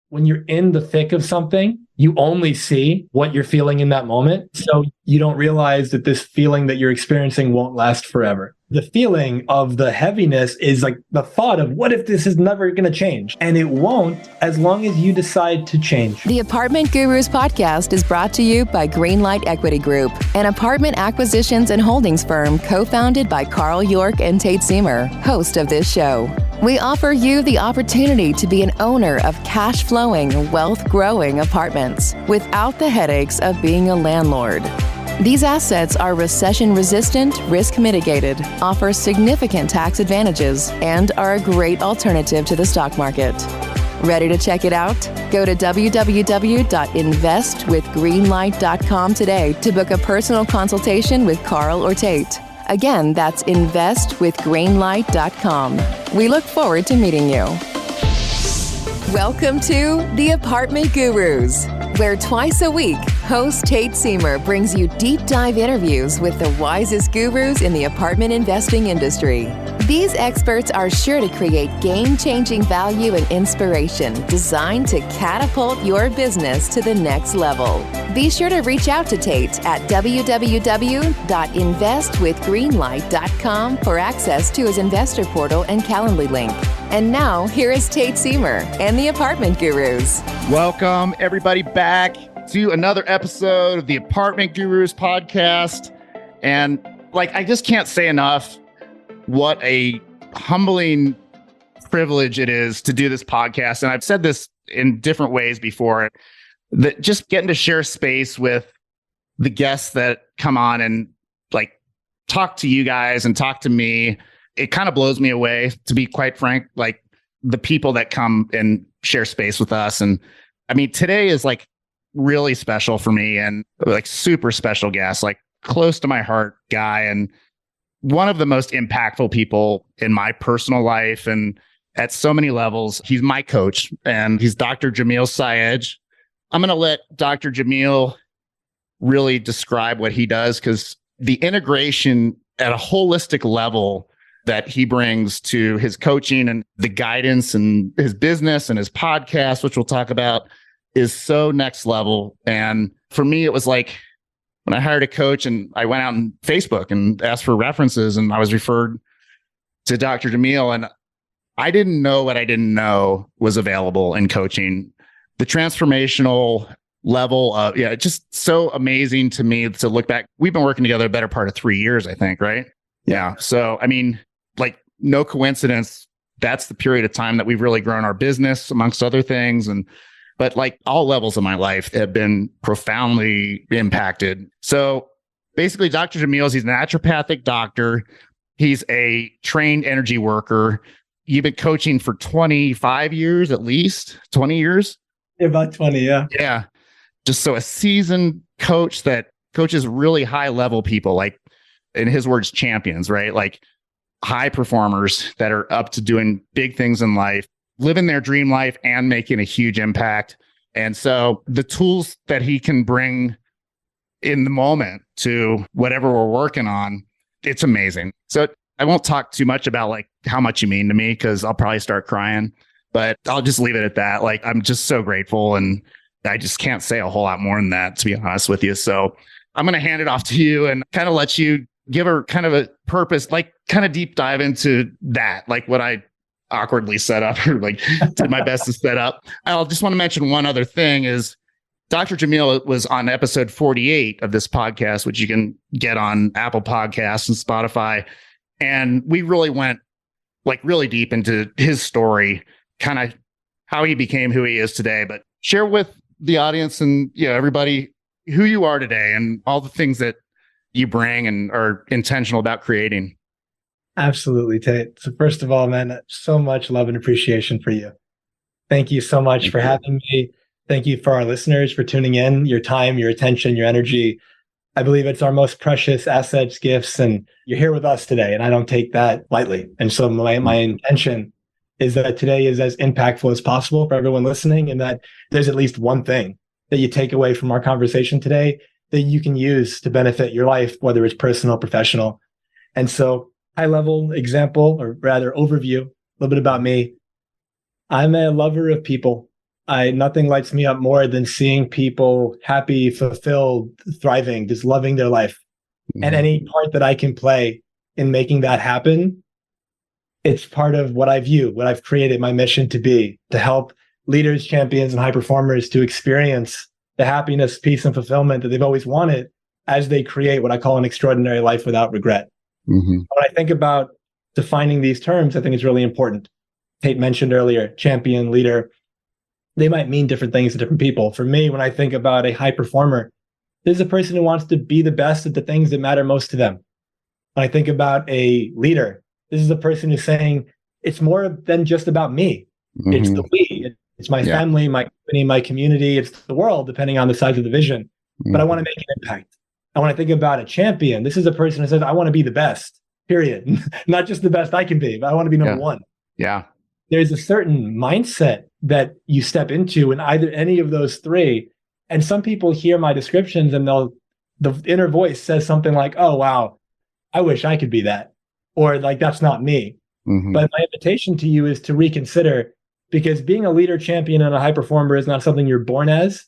when you're in the thick of something, you only see what you're feeling in that moment. So you don't realize that this feeling that you're experiencing won't last forever. The feeling of the heaviness is like the thought of, what if this is never going to change? And it won't, as long as you decide to change. The Apartment Gurus podcast is brought to you by Greenlight Equity Group, an apartment acquisitions and holdings firm co-founded by Carl York and Tate Siemer, host of this show. We offer you the opportunity to be an owner of cash-flowing, wealth-growing apartments without the headaches of being a landlord. These assets are recession-resistant, risk-mitigated, offer significant tax advantages, and are a great alternative to the stock market. Ready to check it out? Go to www.investwithgreenlight.com today to book a personal consultation with Carl or Tate. Again, that's investwithgreenlight.com. We look forward to meeting you. Welcome to The Apartment Gurus, where twice a week, host Tate Siemer brings you deep dive interviews with the wisest gurus in the apartment investing industry. These experts are sure to create game-changing value and inspiration designed to catapult your business to the next level. Be sure to reach out to Tate at www.investwithgreenlight.com for access to his investor portal and Calendly link. And now, here is Tate Siemer and the Apartment Gurus. Welcome, everybody, back to another episode of the Apartment Gurus podcast. And I just can't say enough what a humbling privilege it is to do this podcast. And I've said this in different ways before, that just getting to share space with the guests that come on and talk to you guys and talk to me, it kind of blows me away, to be quite frank, the people that come and share space with us. And I mean, today is really special for me, and super special guest, close to my heart guy, and one of the most impactful people in my personal life. And at so many levels, he's my coach, and he's Dr. Jamil Sayegh. I'm going to let Dr. Jamil really describe what he does, because the integration at a holistic level that he brings to his coaching and the guidance and his business and his podcast, which we'll talk about, is so next level. And for me, it was when I hired a coach and I went out on Facebook and asked for references, and I was referred to Dr. Jamil, and I didn't know what I didn't know was available in coaching. The transformational level of, just so amazing to me to look back. We've been working together a better part of 3 years, I think, right? Yeah. So, I mean, no coincidence, that's the period of time that we've really grown our business, amongst other things. But all levels of my life have been profoundly impacted. So basically, Dr. Jamil, he's a naturopathic doctor. He's a trained energy worker. You've been coaching for 25 years, at least 20 years. About 20, yeah. Yeah. Just so a seasoned coach that coaches really high level people, in his words, champions, right? High performers that are up to doing big things in life, living their dream life and making a huge impact. And so the tools that he can bring in the moment to whatever we're working on, it's amazing. So I won't talk too much about how much you mean to me, because I'll probably start crying, but I'll just leave it at that. I'm just so grateful, and I just can't say a whole lot more than that, to be honest with you. So I'm going to hand it off to you and kind of let you give her kind of a purpose, kind of deep dive into that, what I awkwardly set up, or did my best to set up. I'll just want to mention one other thing is Dr. Jamil was on episode 48 of this podcast, which you can get on Apple Podcasts and Spotify. And we really went really deep into his story, kind of how he became who he is today. But share with the audience and everybody who you are today and all the things that you bring and are intentional about creating. Absolutely, Tate. So first of all, man, so much love and appreciation for you. Thank you so much for having me. Thank you for our listeners for tuning in, your time, your attention, your energy. I believe it's our most precious assets, gifts, and you're here with us today, and I don't take that lightly. And so my intention is that today is as impactful as possible for everyone listening, and that there's at least one thing that you take away from our conversation today that you can use to benefit your life, whether it's personal, professional. And so high level example, or rather overview, a little bit about me. I'm a lover of people. Nothing lights me up more than seeing people happy, fulfilled, thriving, just loving their life. And any part that I can play in making that happen, it's part of what I view, what I've created my mission to be, to help leaders, champions, and high performers to experience the happiness, peace, and fulfillment that they've always wanted as they create what I call an extraordinary life without regret. When I think about defining these terms, I think it's really important. Tate mentioned earlier, champion, leader. They might mean different things to different people. For me, when I think about a high performer, this is a person who wants to be the best at the things that matter most to them. When I think about a leader, this is a person who's saying, it's more than just about me. It's the we. It's my family, my company, my community. It's the world, depending on the size of the vision. But I want to make an impact. And when I think about a champion, this is a person who says, I want to be the best, period. Not just the best I can be, but I want to be number one. Yeah. There's a certain mindset that you step into in either any of those three. And some people hear my descriptions and the inner voice says something like, oh, wow, I wish I could be that. Or like, that's not me. But my invitation to you is to reconsider, because being a leader, champion, and a high performer is not something you're born as.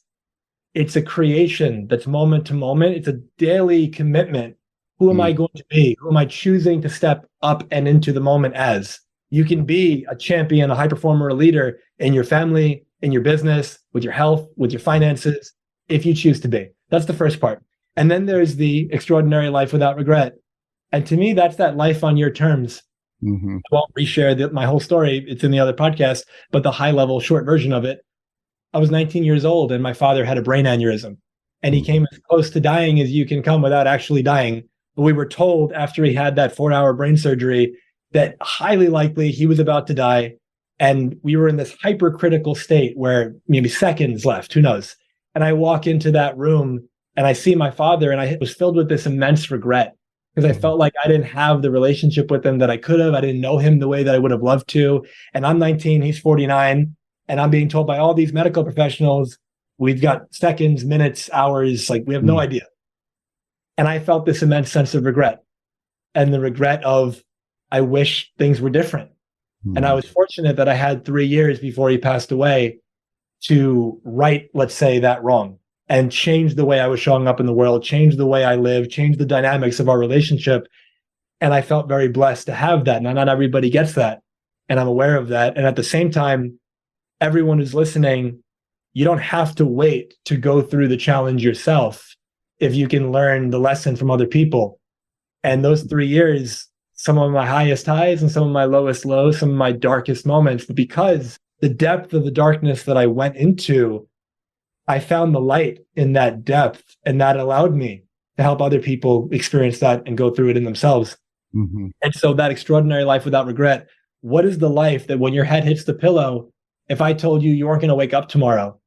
It's a creation that's moment to moment. It's a daily commitment. Who am I going to be? Who am I choosing to step up and into the moment as? You can be a champion, a high performer, a leader in your family, in your business, with your health, with your finances, if you choose to be. That's the first part. And then there's the extraordinary life without regret. And to me, that's that life on your terms. I won't reshare my whole story. It's in the other podcast, but the high level short version of it. I was 19 years old and my father had a brain aneurysm, and he came as close to dying as you can come without actually dying. But we were told after he had that 4-hour brain surgery that highly likely he was about to die. And we were in this hypercritical state where maybe seconds left, who knows? And I walk into that room and I see my father, and I was filled with this immense regret, because I felt like I didn't have the relationship with him that I could have. I didn't know him the way that I would have loved to. And I'm 19, he's 49. And I'm being told by all these medical professionals, we've got seconds, minutes, hours, like we have no idea. And I felt this immense sense of regret, and the regret of, I wish things were different. And I was fortunate that I had 3 years before he passed away to right, let's say, that wrong, and change the way I was showing up in the world, change the way I live, change the dynamics of our relationship. And I felt very blessed to have that. Now, not everybody gets that, and I'm aware of that. And at the same time, everyone who's listening, you don't have to wait to go through the challenge yourself if you can learn the lesson from other people. And those 3 years, some of my highest highs and some of my lowest lows, some of my darkest moments, but because the depth of the darkness that I went into, I found the light in that depth, and that allowed me to help other people experience that and go through it in themselves. And so that extraordinary life without regret, what is the life that when your head hits the pillow, if I told you weren't going to wake up tomorrow,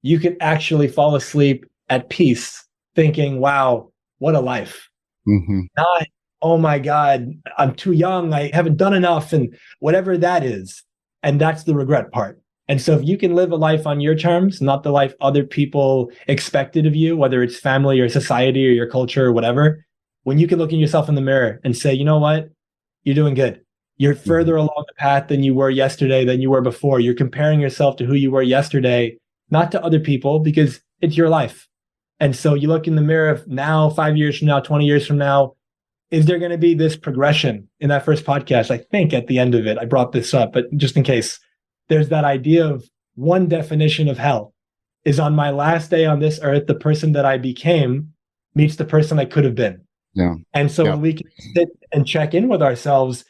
you could actually fall asleep at peace thinking, wow, what a life. Not, oh my God, I'm too young, I haven't done enough, and whatever that is. And that's the regret part. And so if you can live a life on your terms, not the life other people expected of you, whether it's family or society or your culture or whatever, when you can look at yourself in the mirror and say, you know what, you're doing good. You're further along the path than you were yesterday, than you were before. You're comparing yourself to who you were yesterday, not to other people, because it's your life. And so you look in the mirror of now, 5 years from now, 20 years from now, is there going to be this progression? In that first podcast, I think at the end of it, I brought this up, but just in case, there's that idea of one definition of hell is on my last day on this earth, the person that I became meets the person I could have been. And so when we can sit and check in with ourselves,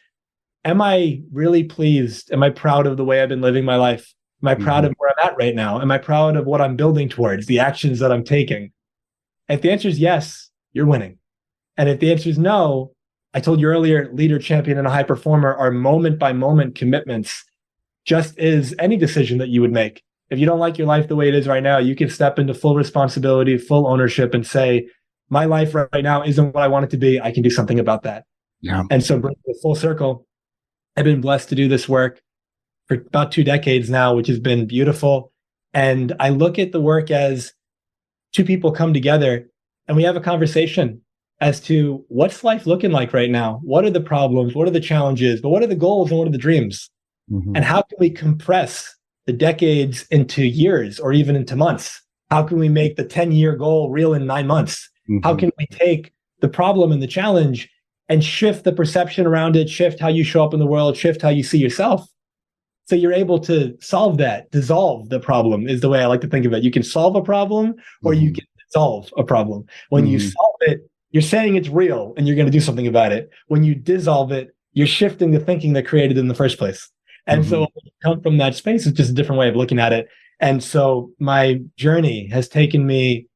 am I really pleased? Am I proud of the way I've been living my life? Am I proud of where I'm at right now? Am I proud of what I'm building towards, the actions that I'm taking? If the answer is yes, you're winning. And if the answer is no, I told you earlier, leader, champion, and a high performer are moment by moment commitments, just as any decision that you would make. If you don't like your life the way it is right now, you can step into full responsibility, full ownership, and say, my life right now isn't what I want it to be. I can do something about that. And so bring it full circle. I've been blessed to do this work for about 2 decades now, which has been beautiful. And I look at the work as two people come together and we have a conversation as to what's life looking like right now? What are the problems? What are the challenges? But what are the goals and what are the dreams? And how can we compress the decades into years or even into months? How can we make the 10-year goal real in 9 months? How can we take the problem and the challenge and shift the perception around it, shift how you show up in the world, shift how you see yourself? So you're able to solve that, dissolve the problem is the way I like to think of it. You can solve a problem or you can dissolve a problem. When you solve it, you're saying it's real and you're going to do something about it. When you dissolve it, you're shifting the thinking that created it in the first place. And so when you come from that space, it's just a different way of looking at it. And so my journey has taken me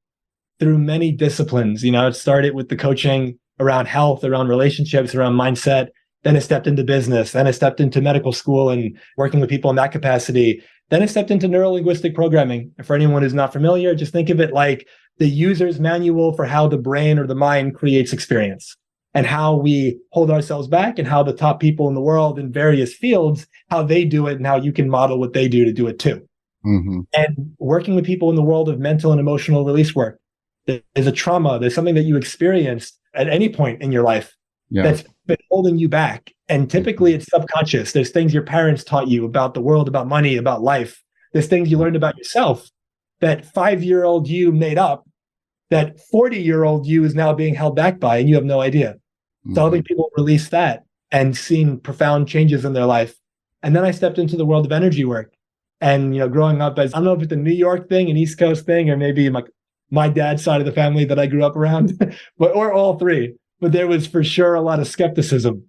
through many disciplines. It started with the coaching around health, around relationships, around mindset. Then I stepped into business. Then I stepped into medical school and working with people in that capacity. Then I stepped into neuro-linguistic programming. And for anyone who's not familiar, just think of it like the user's manual for how the brain or the mind creates experience and how we hold ourselves back and how the top people in the world in various fields, how they do it and how you can model what they do to do it too. And working with people in the world of mental and emotional release work, there's a trauma, there's something that you experienced at any point in your life that's been holding you back. And typically it's subconscious. There's things your parents taught you about the world, about money, about life. There's things you learned about yourself that 5-year-old you made up, that 40-year-old you is now being held back by, and you have no idea. So helping people release that and seeing profound changes in their life. And then I stepped into the world of energy work. And, growing up as, I don't know if it's a New York thing, an East Coast thing, or maybe my dad's side of the family that I grew up around, or all three. But there was for sure a lot of skepticism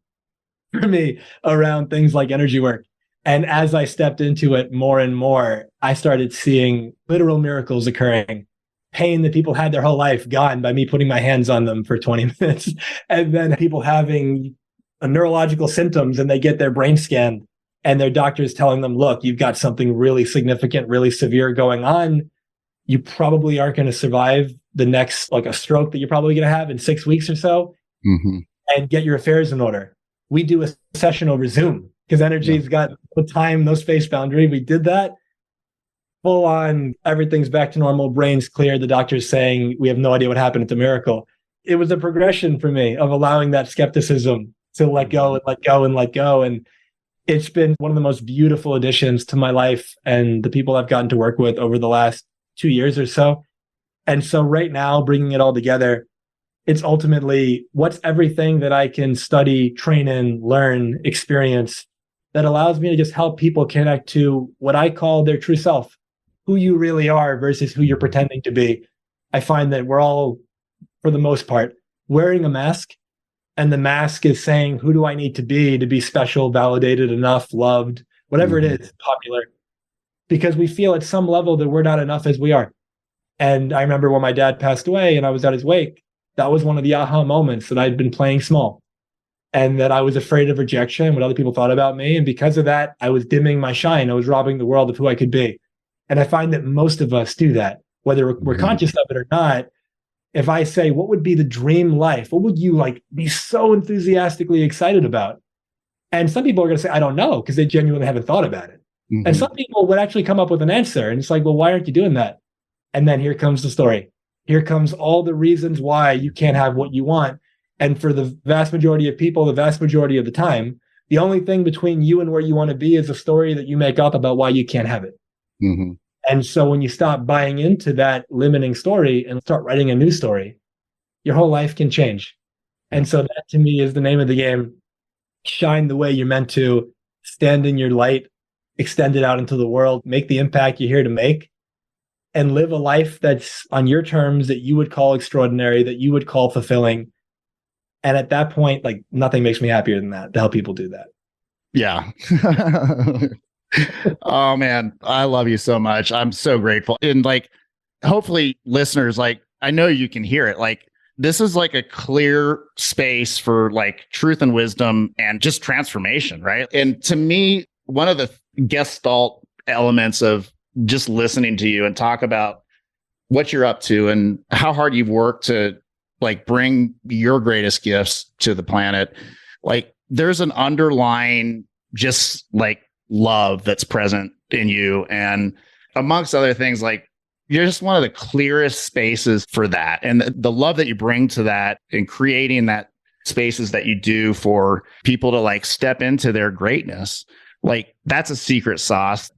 for me around things like energy work. And as I stepped into it more and more, I started seeing literal miracles occurring. Pain that people had their whole life gone by me putting my hands on them for 20 minutes. And then people having neurological symptoms and they get their brain scanned and their doctor's telling them, look, you've got something really significant, really severe going on. You probably aren't going to survive the next, like a stroke that you're probably going to have in 6 weeks or so, and get your affairs in order. We do a session over Zoom because energy's got no time, no space boundary. We did that. Full on, everything's back to normal, brain's clear. The doctor's saying we have no idea what happened. It's a miracle. It was a progression for me of allowing that skepticism to let go and let go and let go. And it's been one of the most beautiful additions to my life and the people I've gotten to work with over the last 2 years or so. And so right now, bringing it all together, it's ultimately what's everything that I can study, train in, learn, experience that allows me to just help people connect to what I call their true self, who you really are versus who you're pretending to be. I find that we're all, for the most part, wearing a mask, and the mask is saying, who do I need to be special, validated, enough, loved, whatever it is, popular, because we feel at some level that we're not enough as we are. And I remember when my dad passed away and I was at his wake, that was one of the aha moments that I'd been playing small and that I was afraid of rejection, what other people thought about me. And because of that, I was dimming my shine. I was robbing the world of who I could be. And I find that most of us do that, whether we're conscious of it or not. If I say, what would be the dream life? What would you be so enthusiastically excited about? And some people are going to say, I don't know, because they genuinely haven't thought about it. And some people would actually come up with an answer. And it's like, well, why aren't you doing that? And then here comes the story. Here comes all the reasons why you can't have what you want. And for the vast majority of people, the vast majority of the time, the only thing between you and where you want to be is a story that you make up about why you can't have it. And so when you stop buying into that limiting story and start writing a new story, your whole life can change. And so that to me is the name of the game. Shine the way you're meant to, stand in your light, extend it out into the world, make the impact you're here to make, and live a life that's on your terms that you would call extraordinary, that you would call fulfilling. And at that point, nothing makes me happier than that, to help people do that. Yeah. Oh man, I love you so much. I'm so grateful. And hopefully listeners, I know you can hear it. This is a clear space for truth and wisdom and just transformation, right? And to me, one of the gestalt elements of just listening to you and talk about what you're up to and how hard you've worked to bring your greatest gifts to the planet. There's an underlying just love that's present in you. And amongst other things, you're just one of the clearest spaces for that. And the love that you bring to that and creating that spaces that you do for people to step into their greatness, that's a secret sauce.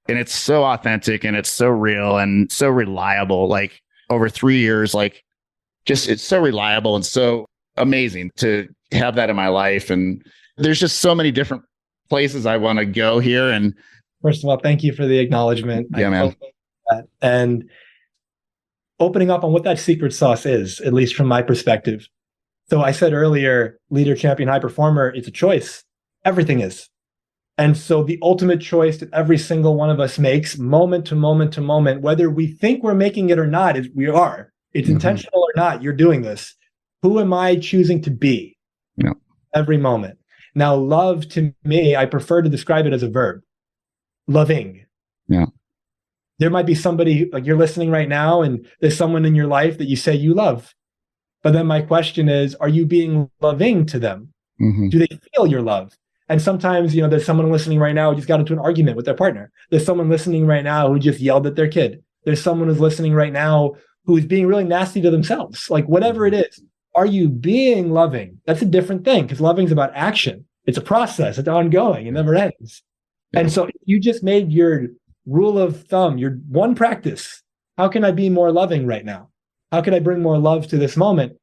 And it's so authentic and it's so real and so reliable. Like over 3 years, like just it's so reliable and so amazing to have that in my life. And there's just so many different places I want to go here. And first of all, thank you for the acknowledgement. Yeah, man. And opening up on what that secret sauce is, at least from my perspective. So I said earlier, leader, champion, high performer, it's a choice. Everything is. And so the ultimate choice that every single one of us makes moment to moment to moment, whether we think we're making it or not, is we are. It's intentional or not, you're doing this. Who am I choosing to be? Yeah. Every moment. Now, love to me, I prefer to describe it as a verb. Loving. Yeah. There might be somebody, like you're listening right now, and there's someone in your life that you say you love. But then my question is, are you being loving to them? Do they feel your love? And sometimes, there's someone listening right now who just got into an argument with their partner. There's someone listening right now who just yelled at their kid. There's someone who's listening right now who's being really nasty to themselves. Like whatever it is, are you being loving? That's a different thing, because loving is about action. It's a process. It's ongoing. It never ends. Yeah. And so if you just made your rule of thumb, your one practice, how can I be more loving right now? How can I bring more love to this moment?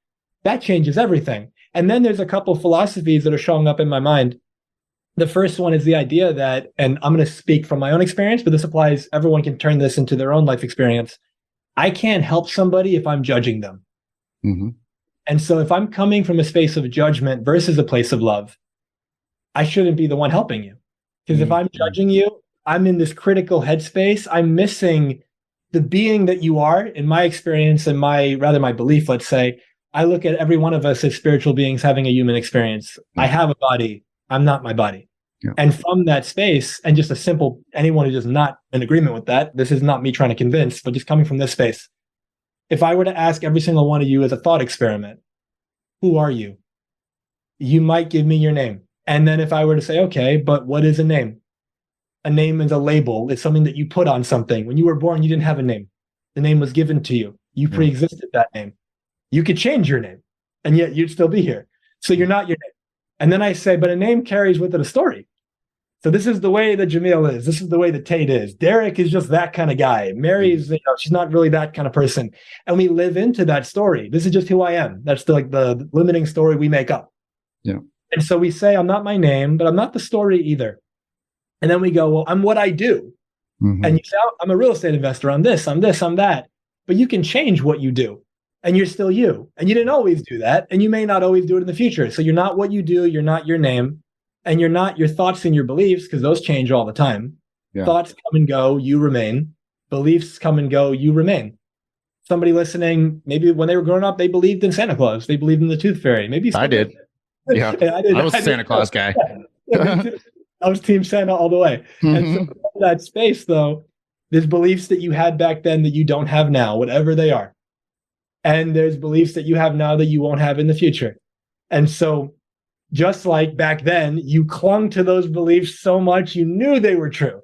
That changes everything. And then there's a couple philosophies that are showing up in my mind. The first one is the idea that, and I'm going to speak from my own experience, but this applies, everyone can turn this into their own life experience. I can't help somebody if I'm judging them. And so if I'm coming from a space of judgment versus a place of love, I shouldn't be the one helping you. Because if I'm judging you, I'm in this critical headspace. I'm missing the being that you are. In my experience and my belief, let's say, I look at every one of us as spiritual beings having a human experience. I have a body. I'm not my body. Yeah. And from that space, and just a simple, anyone who's just not in agreement with that, this is not me trying to convince, but just coming from this space. If I were to ask every single one of you as a thought experiment, who are you? You might give me your name. And then if I were to say, okay, but what is a name? A name is a label. It's something that you put on something. When you were born, you didn't have a name. The name was given to you. You pre-existed that name. You could change your name, and yet you'd still be here. So you're not your name. And then I say, but a name carries with it a story. So this is the way that Jamil is. This is the way that Tate is. Derek is just that kind of guy. Mary's, she's not really that kind of person. And we live into that story. This is just who I am. That's the limiting story we make up. Yeah. And so we say, I'm not my name, but I'm not the story either. And then we go, well, I'm what I do. And you say, oh, I'm a real estate investor. I'm this, I'm that. But you can change what you do. And you're still you. And you didn't always do that. And you may not always do it in the future. So you're not what you do. You're not your name. And you're not your thoughts and your beliefs, because those change all the time. Yeah. Thoughts come and go. You remain. Beliefs come and go. You remain. Somebody listening, maybe when they were growing up, they believed in Santa Claus. They believed in the Tooth Fairy. Maybe I did. Yeah. I was a Santa Claus guy. I was Team Santa all the way. And so in that space, though, there's beliefs that you had back then that you don't have now, whatever they are. And there's beliefs that you have now that you won't have in the future. And so just like back then, you clung to those beliefs so much, you knew they were true,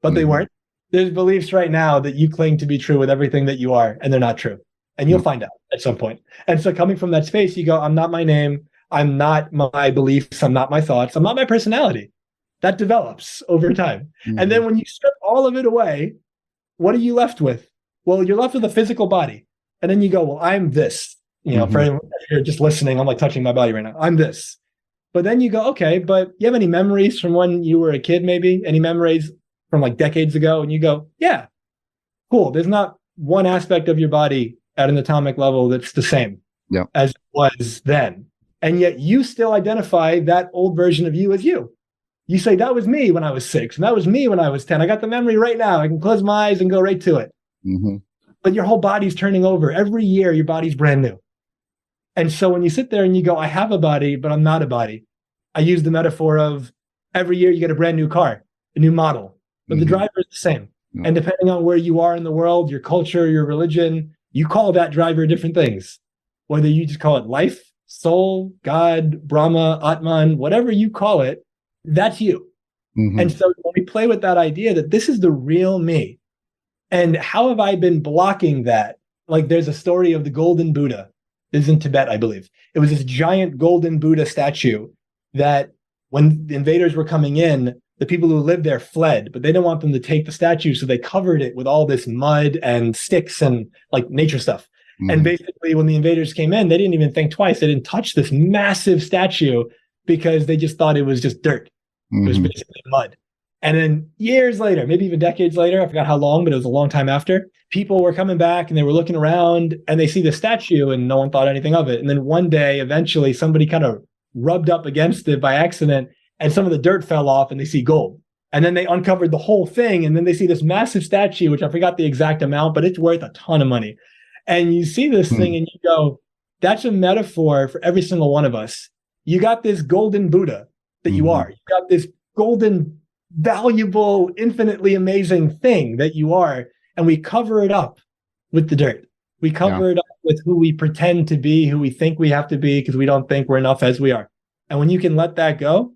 but they weren't. There's beliefs right now that you cling to be true with everything that you are, and they're not true. And you'll find out at some point. And so coming from that space, you go, I'm not my name. I'm not my beliefs. I'm not my thoughts. I'm not my personality. That develops over time. And then when you strip all of it away, what are you left with? Well, you're left with a physical body. And then you go, well, I'm this, for anyone you're just listening, I'm like touching my body right now. I'm this. But then you go, okay, but you have any memories from when you were a kid, maybe? Any memories from like decades ago? And you go, yeah, cool. There's not one aspect of your body at an atomic level that's the same as it was then. And yet you still identify that old version of you as you. You say, that was me when I was 6, and that was me when I was 10. I got the memory right now. I can close my eyes and go right to it. But your whole body's turning over. Every year, your body's brand new. And so when you sit there and you go, I have a body, but I'm not a body. I use the metaphor of every year you get a brand new car, a new model, but the driver is the same. And depending on where you are in the world, your culture, your religion, you call that driver different things. Whether you just call it life, soul, God, Brahma, Atman, whatever you call it, that's you. And so when we play with that idea that this is the real me, and how have I been blocking that? Like there's a story of the golden Buddha. This is in Tibet, I believe. It was this giant golden Buddha statue that when the invaders were coming in, The people who lived there fled, but they didn't want them to take the statue. So they covered it with all this mud and sticks and like nature stuff. And basically when the invaders came in, they didn't even think twice. They didn't touch this massive statue because they just thought it was just dirt. It was basically mud. And then years later, maybe even decades later, I forgot how long, but it was a long time after, people were coming back and they were looking around and they see the statue and no one thought anything of it. And then one day, eventually, somebody kind of rubbed up against it by accident and some of the dirt fell off and they see gold. And then they uncovered the whole thing. And then they see this massive statue, which I forgot the exact amount, but it's worth a ton of money. And you see this thing and you go, that's a metaphor for every single one of us. You got this golden Buddha that you are. You got this golden, valuable, infinitely amazing thing that you are. And we cover it up with the dirt. We cover it up with who we pretend to be, who we think we have to be, because we don't think we're enough as we are. And when you can let that go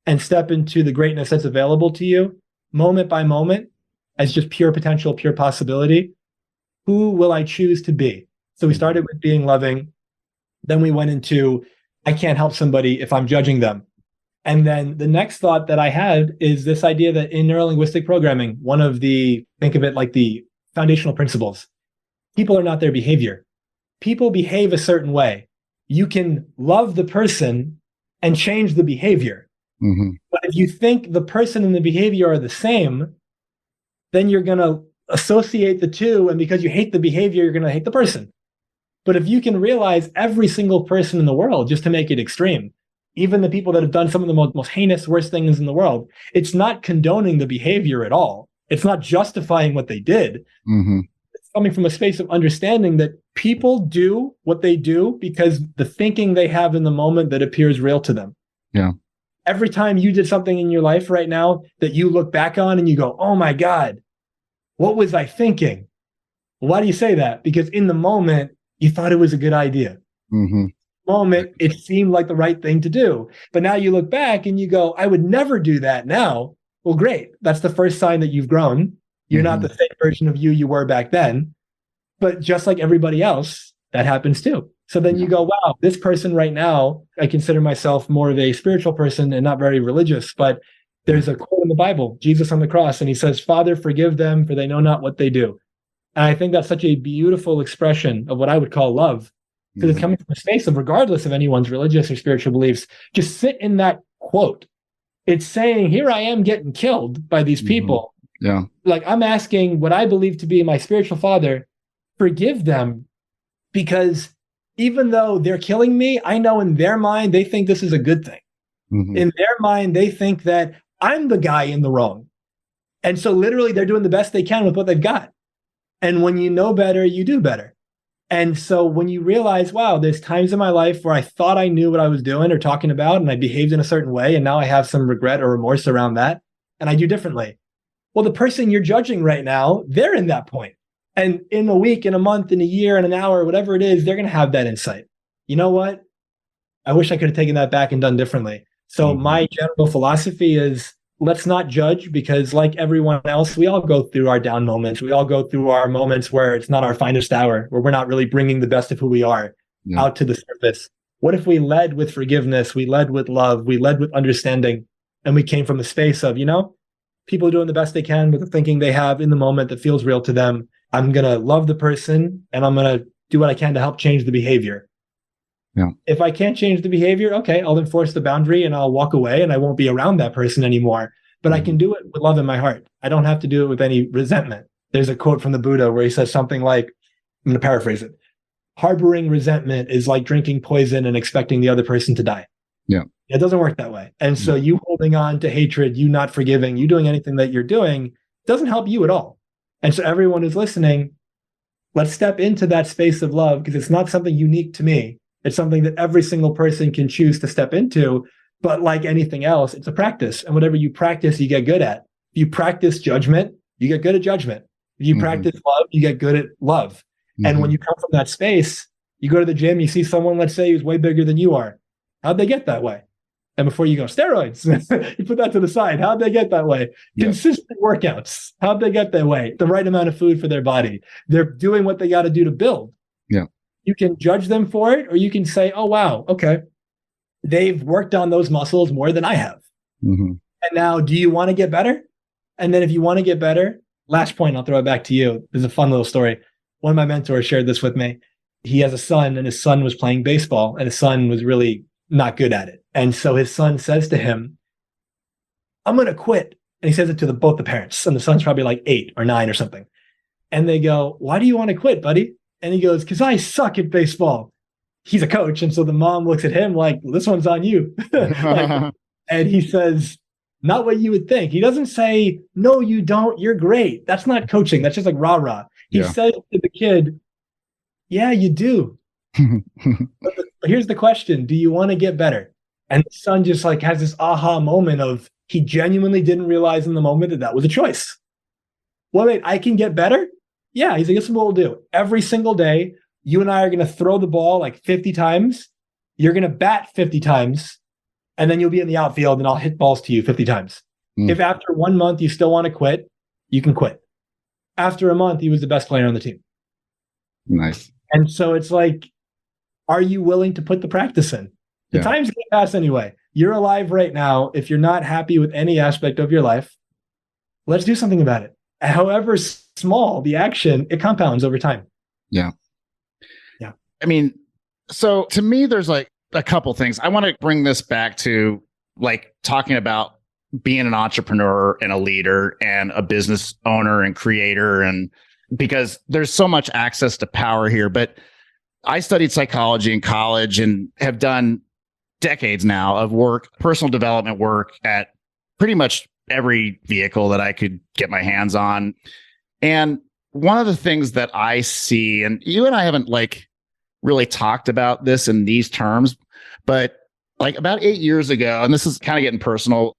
and step into the greatness that's available to you, moment by moment, as just pure potential, pure possibility, who will I choose to be? So we started with being loving. Then we went into, I can't help somebody if I'm judging them. And then the next thought that I had is this idea that in neurolinguistic programming, one of the, think of it like the foundational principles, people are not their behavior. People behave a certain way. You can love the person and change the behavior. But if you think the person and the behavior are the same, then you're going to associate the two. And because you hate the behavior, you're going to hate the person. But if you can realize every single person in the world, just to make it extreme, even the people that have done some of the most heinous, worst things in the world, it's not condoning the behavior at all. It's not justifying what they did. It's coming from a space of understanding that people do what they do because the thinking they have in the moment that appears real to them. Every time you did something in your life right now that you look back on and you go, oh my God, what was I thinking? Why do you say that? Because in the moment, you thought it was a good idea. Moment, it seemed like the right thing to do. But now you look back and you go, I would never do that now. Well, great. That's the first sign that you've grown. You're not the same version of you were back then. But just like everybody else, that happens too. So then you go, wow, this person right now, I consider myself more of a spiritual person and not very religious. But there's a quote in the Bible, Jesus on the cross, and he says, Father, forgive them, for they know not what they do. And I think that's such a beautiful expression of what I would call love. Because it's coming from a space of, regardless of anyone's religious or spiritual beliefs, just sit in that quote. It's saying, here I am getting killed by these people. Like I'm asking what I believe to be my spiritual father, forgive them, because even though they're killing me, I know in their mind, they think this is a good thing. In their mind, they think that I'm the guy in the wrong. And so literally they're doing the best they can with what they've got. And when you know better, you do better. And so when you realize, wow, there's times in my life where I thought I knew what I was doing or talking about, and I behaved in a certain way, and now I have some regret or remorse around that, and I do differently. Well, the person you're judging right now, they're in that point. And in a week, in a month, in a year, in an hour, whatever it is, they're going to have that insight. You know what? I wish I could have taken that back and done differently. So my general philosophy is, let's not judge, because like everyone else, we all go through our down moments. We all go through our moments where it's not our finest hour, where we're not really bringing the best of who we are out to the surface. What if we led with forgiveness? We led with love. We led with understanding. And we came from a space of, people are doing the best they can with the thinking they have in the moment that feels real to them. I'm going to love the person and I'm going to do what I can to help change the behavior. If I can't change the behavior, okay, I'll enforce the boundary and I'll walk away and I won't be around that person anymore. But I can do it with love in my heart. I don't have to do it with any resentment. There's a quote from the Buddha where he says something like, I'm going to paraphrase it. Harboring resentment is like drinking poison and expecting the other person to die. It doesn't work that way. And so you holding on to hatred, you not forgiving, you doing anything that you're doing doesn't help you at all. And so everyone who's listening, let's step into that space of love, because it's not something unique to me. It's something that every single person can choose to step into. But like anything else, it's a practice. And whatever you practice, you get good at. If you practice judgment, you get good at judgment. If you practice love, you get good at love. And when you come from that space, you go to the gym, you see someone, let's say, who's way bigger than you are. How'd they get that way? And before you go, steroids, you put that to the side. How'd they get that way? Consistent workouts. How'd they get that way? The right amount of food for their body. They're doing what they got to do to build. You can judge them for it, or you can say, oh, wow, okay. They've worked on those muscles more than I have. And now, do you want to get better? And then if you want to get better, last point, I'll throw it back to you. There's a fun little story. One of my mentors shared this with me. He has a son, and his son was playing baseball, and his son was really not good at it. And so his son says to him, I'm going to quit. And he says it to both the parents. And the son's probably like 8 or 9 or something. And they go, why do you want to quit, buddy? And he goes, because I suck at baseball. He's a coach. And so the mom looks at him like, this one's on you. And he says, not what you would think. He doesn't say, no, you don't. You're great. That's not coaching. That's just like rah-rah. He says to the kid, yeah, you do. But here's the question. Do you want to get better? And the son just like has this aha moment of he genuinely didn't realize in the moment that that was a choice. Well, wait, I can get better? Yeah. He's like, this is what we'll do. Every single day, you and I are going to throw the ball like 50 times. You're going to bat 50 times. And then you'll be in the outfield and I'll hit balls to you 50 times. If after 1 month you still want to quit, you can quit. After a month, he was the best player on the team. Nice. And so it's like, are you willing to put the practice in? The time's going to pass anyway. You're alive right now. If you're not happy with any aspect of your life, let's do something about it. However small the action, it compounds over time. Yeah. Yeah. I mean, so to me, there's like a couple things. I want to bring this back to like talking about being an entrepreneur and a leader and a business owner and creator, and because there's so much access to power here. But I studied psychology in college and have done decades now of work, personal development work at pretty much every vehicle that I could get my hands on. And one of the things that I see, and you and I haven't like really talked about this in these terms, but like about 8 years ago, and this is kind of getting personal,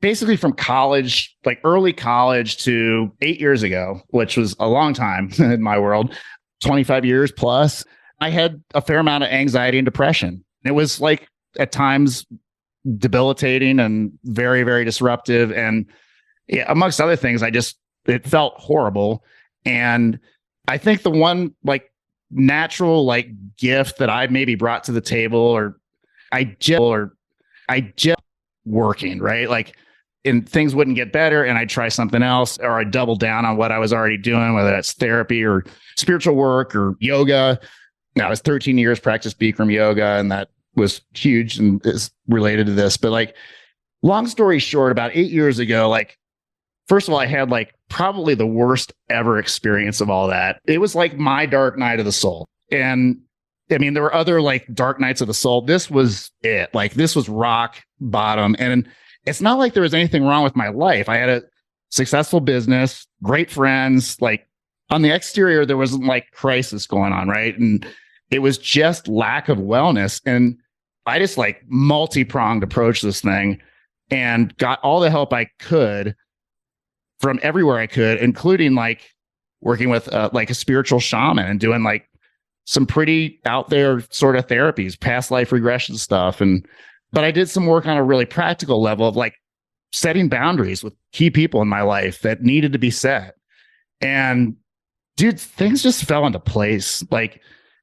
basically from college, like early college to 8 years ago, which was a long time in my world, 25 years plus, I had a fair amount of anxiety and depression. It was like at times debilitating and very, very disruptive. And amongst other things, it felt horrible. And I think the one like natural like gift that I maybe brought to the table, or I just working, right? Like, and things wouldn't get better and I'd try something else, or I'd double down on what I was already doing, whether that's therapy or spiritual work or yoga. Now, I was 13 years practiced Bikram yoga, and that was huge and is related to this. But like, long story short, about 8 years ago, like, first of all, I had like probably the worst ever experience of all that. It was like my dark night of the soul. And I mean, there were other like dark nights of the soul. This was it. Like, this was rock bottom. And it's not like there was anything wrong with my life. I had a successful business, great friends. Like, on the exterior, there wasn't like crisis going on, right? And it was just lack of wellness. And I just like multi-pronged approach this thing and got all the help I could from everywhere I could, including like working with like a spiritual shaman and doing like some pretty out there sort of therapies, past life regression stuff. But I did some work on a really practical level of like setting boundaries with key people in my life that needed to be set. And dude, things just fell into place. Like,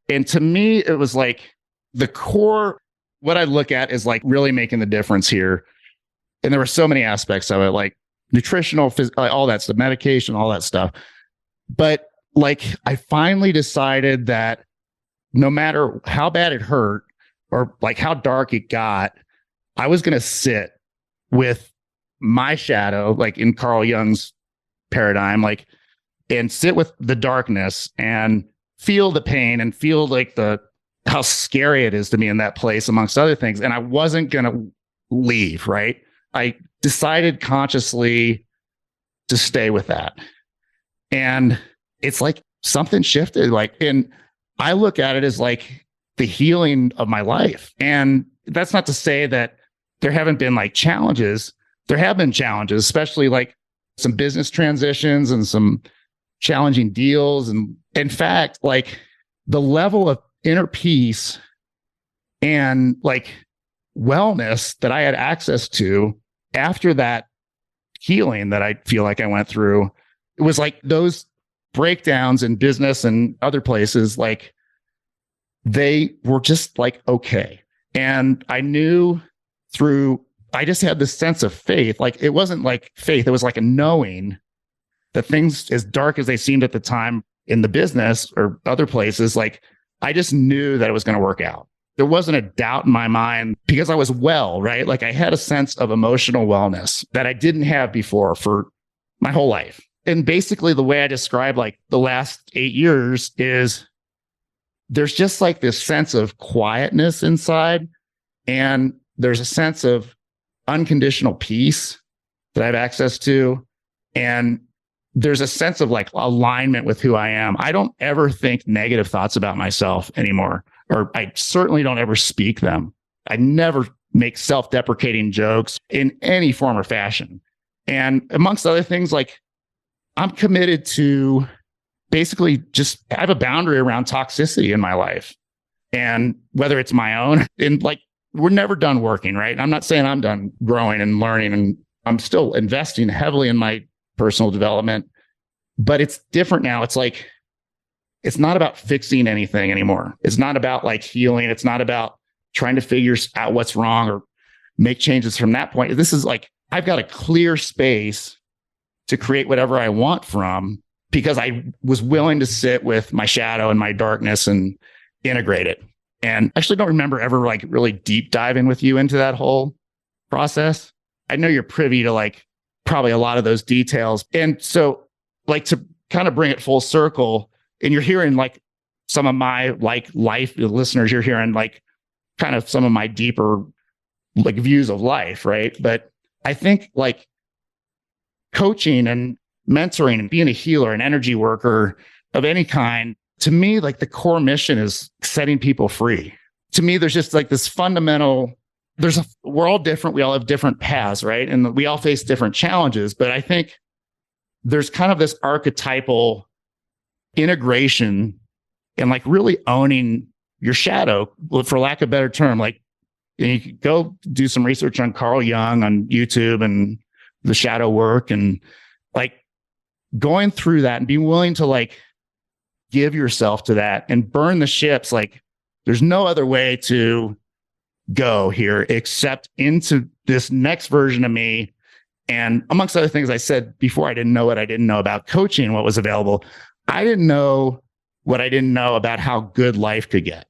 and to me, it was like the core, what I look at is like really making the difference here. And there were so many aspects of it, like nutritional, all that stuff, medication, all that stuff. But like, I finally decided that no matter how bad it hurt or like how dark it got, I was going to sit with my shadow, like in Carl Jung's paradigm, like, and sit with the darkness and feel the pain and feel like how scary it is to me in that place, amongst other things. And I wasn't going to leave, right? I decided consciously to stay with that. And it's like something shifted, like, and I look at it as like the healing of my life. And that's not to say that there haven't been like challenges. There have been challenges, especially like some business transitions and some challenging deals. And in fact, like the level of inner peace and like wellness that I had access to after that healing that I feel like I went through, it was like those breakdowns in business and other places, like they were just like, okay. And I knew through I just had this sense of faith. Like, it wasn't like faith, it was like a knowing that things as dark as they seemed at the time in the business or other places, like I just knew that it was going to work out. There wasn't a doubt in my mind because I was well, right? Like I had a sense of emotional wellness that I didn't have before for my whole life. And basically the way I describe like the last 8 years is there's just like this sense of quietness inside. And there's a sense of unconditional peace that I have access to. And there's a sense of like alignment with who I am. I don't ever think negative thoughts about myself anymore, or I certainly don't ever speak them. I never make self-deprecating jokes in any form or fashion. And amongst other things, like I'm committed to basically just have a boundary around toxicity in my life. And whether it's my own, and like we're never done working, right? I'm not saying I'm done growing and learning, and I'm still investing heavily in my personal development, but it's different now. It's like, it's not about fixing anything anymore. It's not about like healing. It's not about trying to figure out what's wrong or make changes from that point. This is like, I've got a clear space to create whatever I want from, because I was willing to sit with my shadow and my darkness and integrate it. And I actually don't remember ever like really deep diving with you into that whole process. I know you're privy to like probably a lot of those details. And so like to kind of bring it full circle, and you're hearing like some of my like life listeners, you're hearing like kind of some of my deeper like views of life, right? But I think like coaching and mentoring and being a healer, an energy worker of any kind, to me, like the core mission is setting people free. To me, there's just like this fundamental, we're all different. We all have different paths, right? And we all face different challenges. But I think there's kind of this archetypal integration and like really owning your shadow, for lack of a better term. Like, you could go do some research on Carl Jung on YouTube and the shadow work, and like going through that and being willing to like give yourself to that and burn the ships. Like there's no other way to go here except into this next version of me. And amongst other things, I said before, I didn't know what I didn't know about coaching, what was available. I didn't know what I didn't know about how good life could get.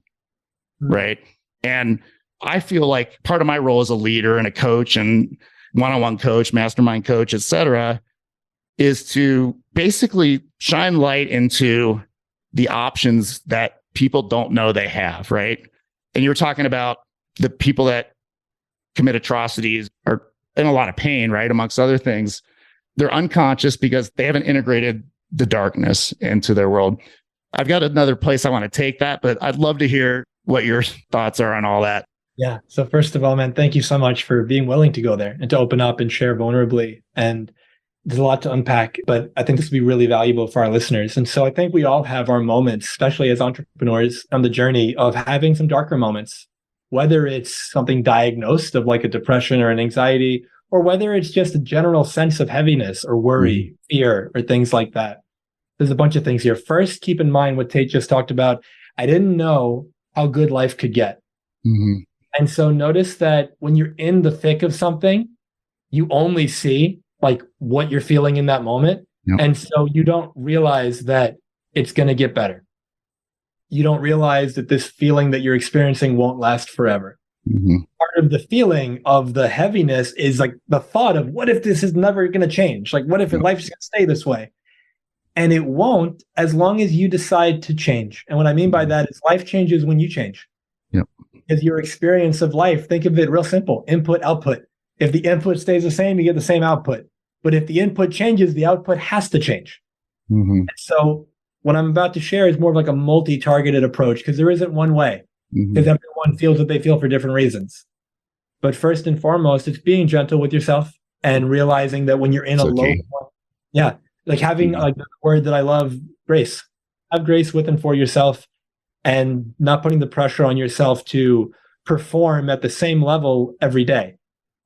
Right. And I feel like part of my role as a leader and a coach and one-on-one coach, mastermind coach, et cetera, is to basically shine light into the options that people don't know they have. Right. And you were talking about the people that commit atrocities are in a lot of pain, right? Amongst other things, they're unconscious because they haven't integrated the darkness into their world. I've got another place I want to take that, but I'd love to hear what your thoughts are on all that. Yeah. So first of all, man, thank you so much for being willing to go there and to open up and share vulnerably. And there's a lot to unpack, but I think this will be really valuable for our listeners. And so I think we all have our moments, especially as entrepreneurs on the journey of having some darker moments, whether it's something diagnosed of like a depression or an anxiety, or whether it's just a general sense of heaviness or worry, fear, or things like that. There's a bunch of things here. First, keep in mind what Tate just talked about. I didn't know how good life could get. And so notice that when you're in the thick of something, you only see like what you're feeling in that moment. And so you don't realize that it's going to get better. You don't realize that this feeling that you're experiencing won't last forever. Part of the feeling of the heaviness is like the thought of, what if this is never going to change? Like, what if life's going to stay this way? And it won't, as long as you decide to change. And what I mean by that is life changes when you change. Because your experience of life, think of it real simple, input, output. If the input stays the same, you get the same output. But if the input changes, the output has to change. So what I'm about to share is more of like a multi-targeted approach, because there isn't one way, because everyone feels what they feel for different reasons. But first and foremost, it's being gentle with yourself and realizing that when you're in a low point, like having like the word that I love, grace. Have grace with and for yourself, and not putting the pressure on yourself to perform at the same level every day.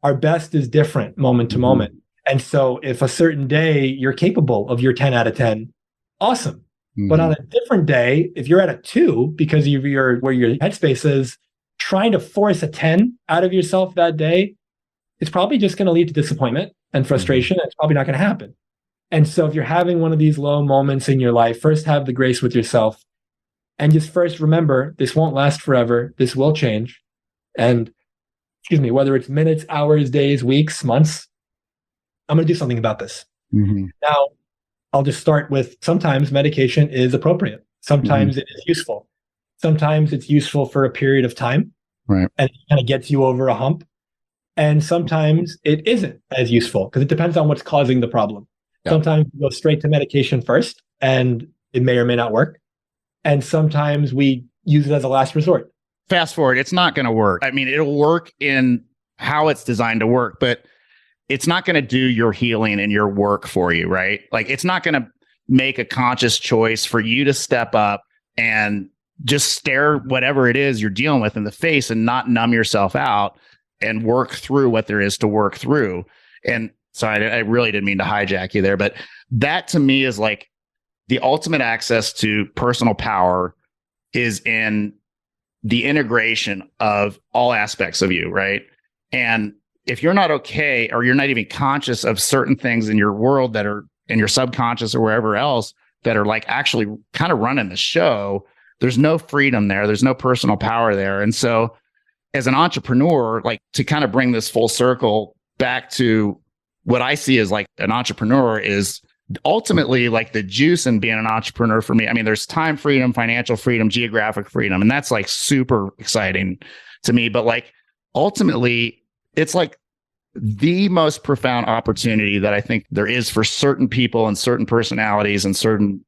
Our best is different moment to moment. And so if a certain day you're capable of your 10 out of 10, awesome. But on a different day, if you're at a 2 because of where your headspace is, trying to force a 10 out of yourself that day it's probably just going to lead to disappointment and frustration. And it's probably not going to happen. And so if you're having one of these low moments in your life, first have the grace with yourself and just first remember, this won't last forever. This will change. And whether it's minutes, hours, days, weeks, months, I'm going to do something about this. Now, I'll just start with sometimes medication is appropriate. Sometimes it is useful. Sometimes it's useful for a period of time. Right. And it kind of gets you over a hump. And sometimes it isn't as useful because it depends on what's causing the problem. Yeah. Sometimes we go straight to medication first and it may or may not work. And sometimes we use it as a last resort. Fast forward, it's not going to work. I mean, it'll work in how it's designed to work, but it's not going to do your healing and your work for you, right? Like, it's not going to make a conscious choice for you to step up and just stare whatever it is you're dealing with in the face and not numb yourself out and work through what there is to work through. And sorry, I really didn't mean to hijack you there, but that to me is like the ultimate access to personal power is in the integration of all aspects of you, right? And if you're not okay, or you're not even conscious of certain things in your world that are in your subconscious or wherever else that are like actually kind of running the show, there's no freedom there. There's no personal power there. And so as an entrepreneur, like to kind of bring this full circle back to what I see as like an entrepreneur is ultimately like the juice in being an entrepreneur for me. I mean, there's time freedom, financial freedom, geographic freedom, and that's like super exciting to me. But like ultimately, it's like the most profound opportunity that I think there is for certain people and certain personalities and certain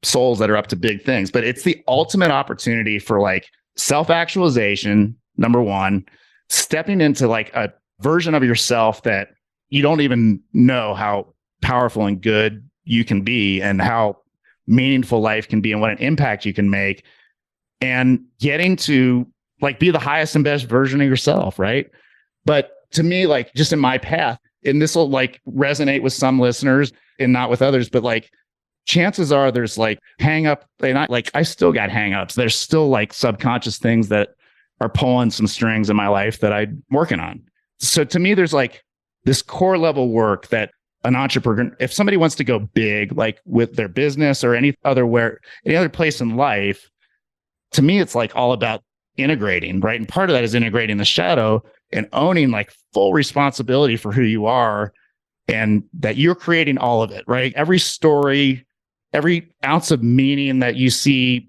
souls that are up to big things. But it's the ultimate opportunity for like self-actualization, number one, stepping into like a version of yourself that you don't even know how powerful and good you can be and how meaningful life can be and what an impact you can make, and getting to like be the highest and best version of yourself, right? But to me, like just in my path, and this will like resonate with some listeners and not with others, but like chances are there's like hang up, and I still got hang ups. There's still like subconscious things that are pulling some strings in my life that I'm working on. So to me, there's like this core level work that an entrepreneur, if somebody wants to go big, like with their business or any other place in life, to me, it's like all about integrating, right? And part of that is integrating the shadow and owning like full responsibility for who you are and that you're creating all of it, right? Every story, every ounce of meaning that you see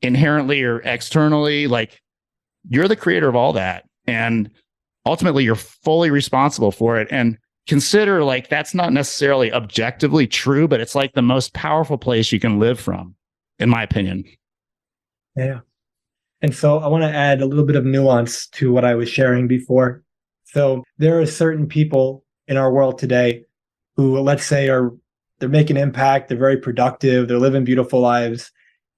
inherently or externally, like you're the creator of all that. And ultimately you're fully responsible for it. And consider like that's not necessarily objectively true, but it's like the most powerful place you can live from, in my opinion. Yeah. And so I want to add a little bit of nuance to what I was sharing before. So there are certain people in our world today who, let's say, they're making impact, they're very productive, they're living beautiful lives.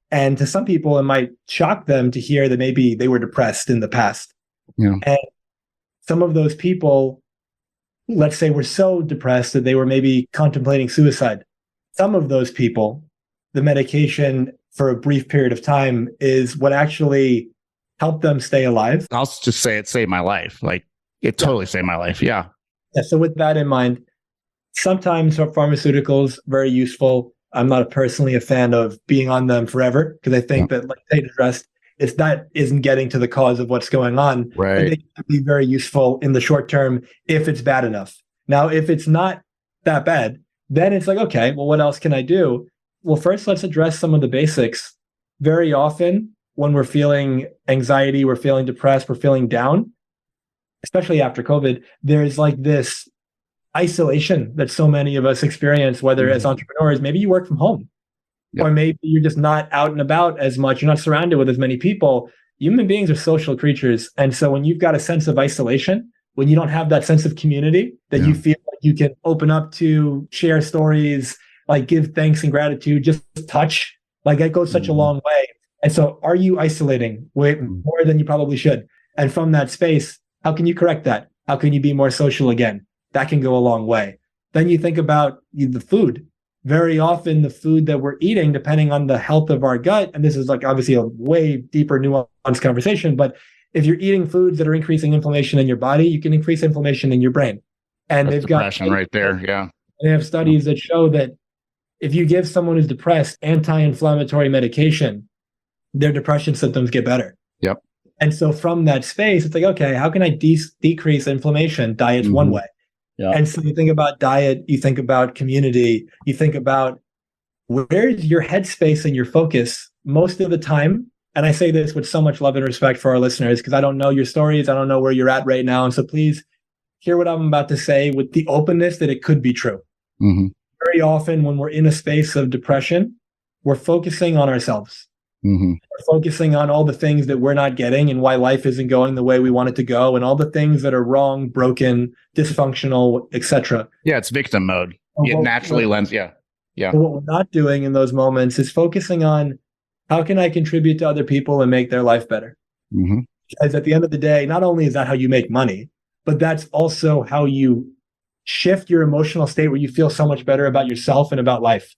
And to some people, it might shock them to hear that maybe they were depressed in the past. Yeah. And some of those people, let's say, were so depressed that they were maybe contemplating suicide. Some of those people, the medication for a brief period of time is what actually helped them stay alive. I'll just say it saved my life. Like it totally saved my life. Yeah. Yeah. So with that in mind, sometimes pharmaceuticals very useful. I'm not personally a fan of being on them forever because I think that, like Tate addressed, that isn't getting to the cause of what's going on. Right. And they can be very useful in the short term if it's bad enough. Now, if it's not that bad, then it's like, okay, well, what else can I do? Well, first, let's address some of the basics. Very often, when we're feeling anxiety, we're feeling depressed, we're feeling down, especially after COVID, there's like this isolation that so many of us experience, whether as entrepreneurs, maybe you work from home, or maybe you're just not out and about as much, you're not surrounded with as many people. Human beings are social creatures. And so when you've got a sense of isolation, when you don't have that sense of community that you feel like you can open up to, share stories, like give thanks and gratitude, just touch, like that goes such a long way. And so are you isolating way more than you probably should? And from that space, how can you correct that? How can you be more social again? That can go a long way. Then you think about the food. Very often the food that we're eating, depending on the health of our gut, and this is like obviously a way deeper nuanced conversation, but if you're eating foods that are increasing inflammation in your body, you can increase inflammation in your brain. And That's they've got depression right there. Yeah. they have studies that show that if you give someone who's depressed anti-inflammatory medication, their depression symptoms get better. Yep. And so from that space, it's like, okay, how can I decrease inflammation? Diet's one way. Yeah. And so you think about diet, you think about community, you think about where's your headspace and your focus most of the time. And I say this with so much love and respect for our listeners, because I don't know your stories. I don't know where you're at right now. And so please hear what I'm about to say with the openness that it could be true. Very often when we're in a space of depression, we're focusing on ourselves. We're focusing on all the things that we're not getting and why life isn't going the way we want it to go, and all the things that are wrong, broken, dysfunctional, etc. Yeah, it's victim mode. It naturally lends. Yeah. But what we're not doing in those moments is focusing on how can I contribute to other people and make their life better? Because at the end of the day, not only is that how you make money, but that's also how you shift your emotional state where you feel so much better about yourself and about life.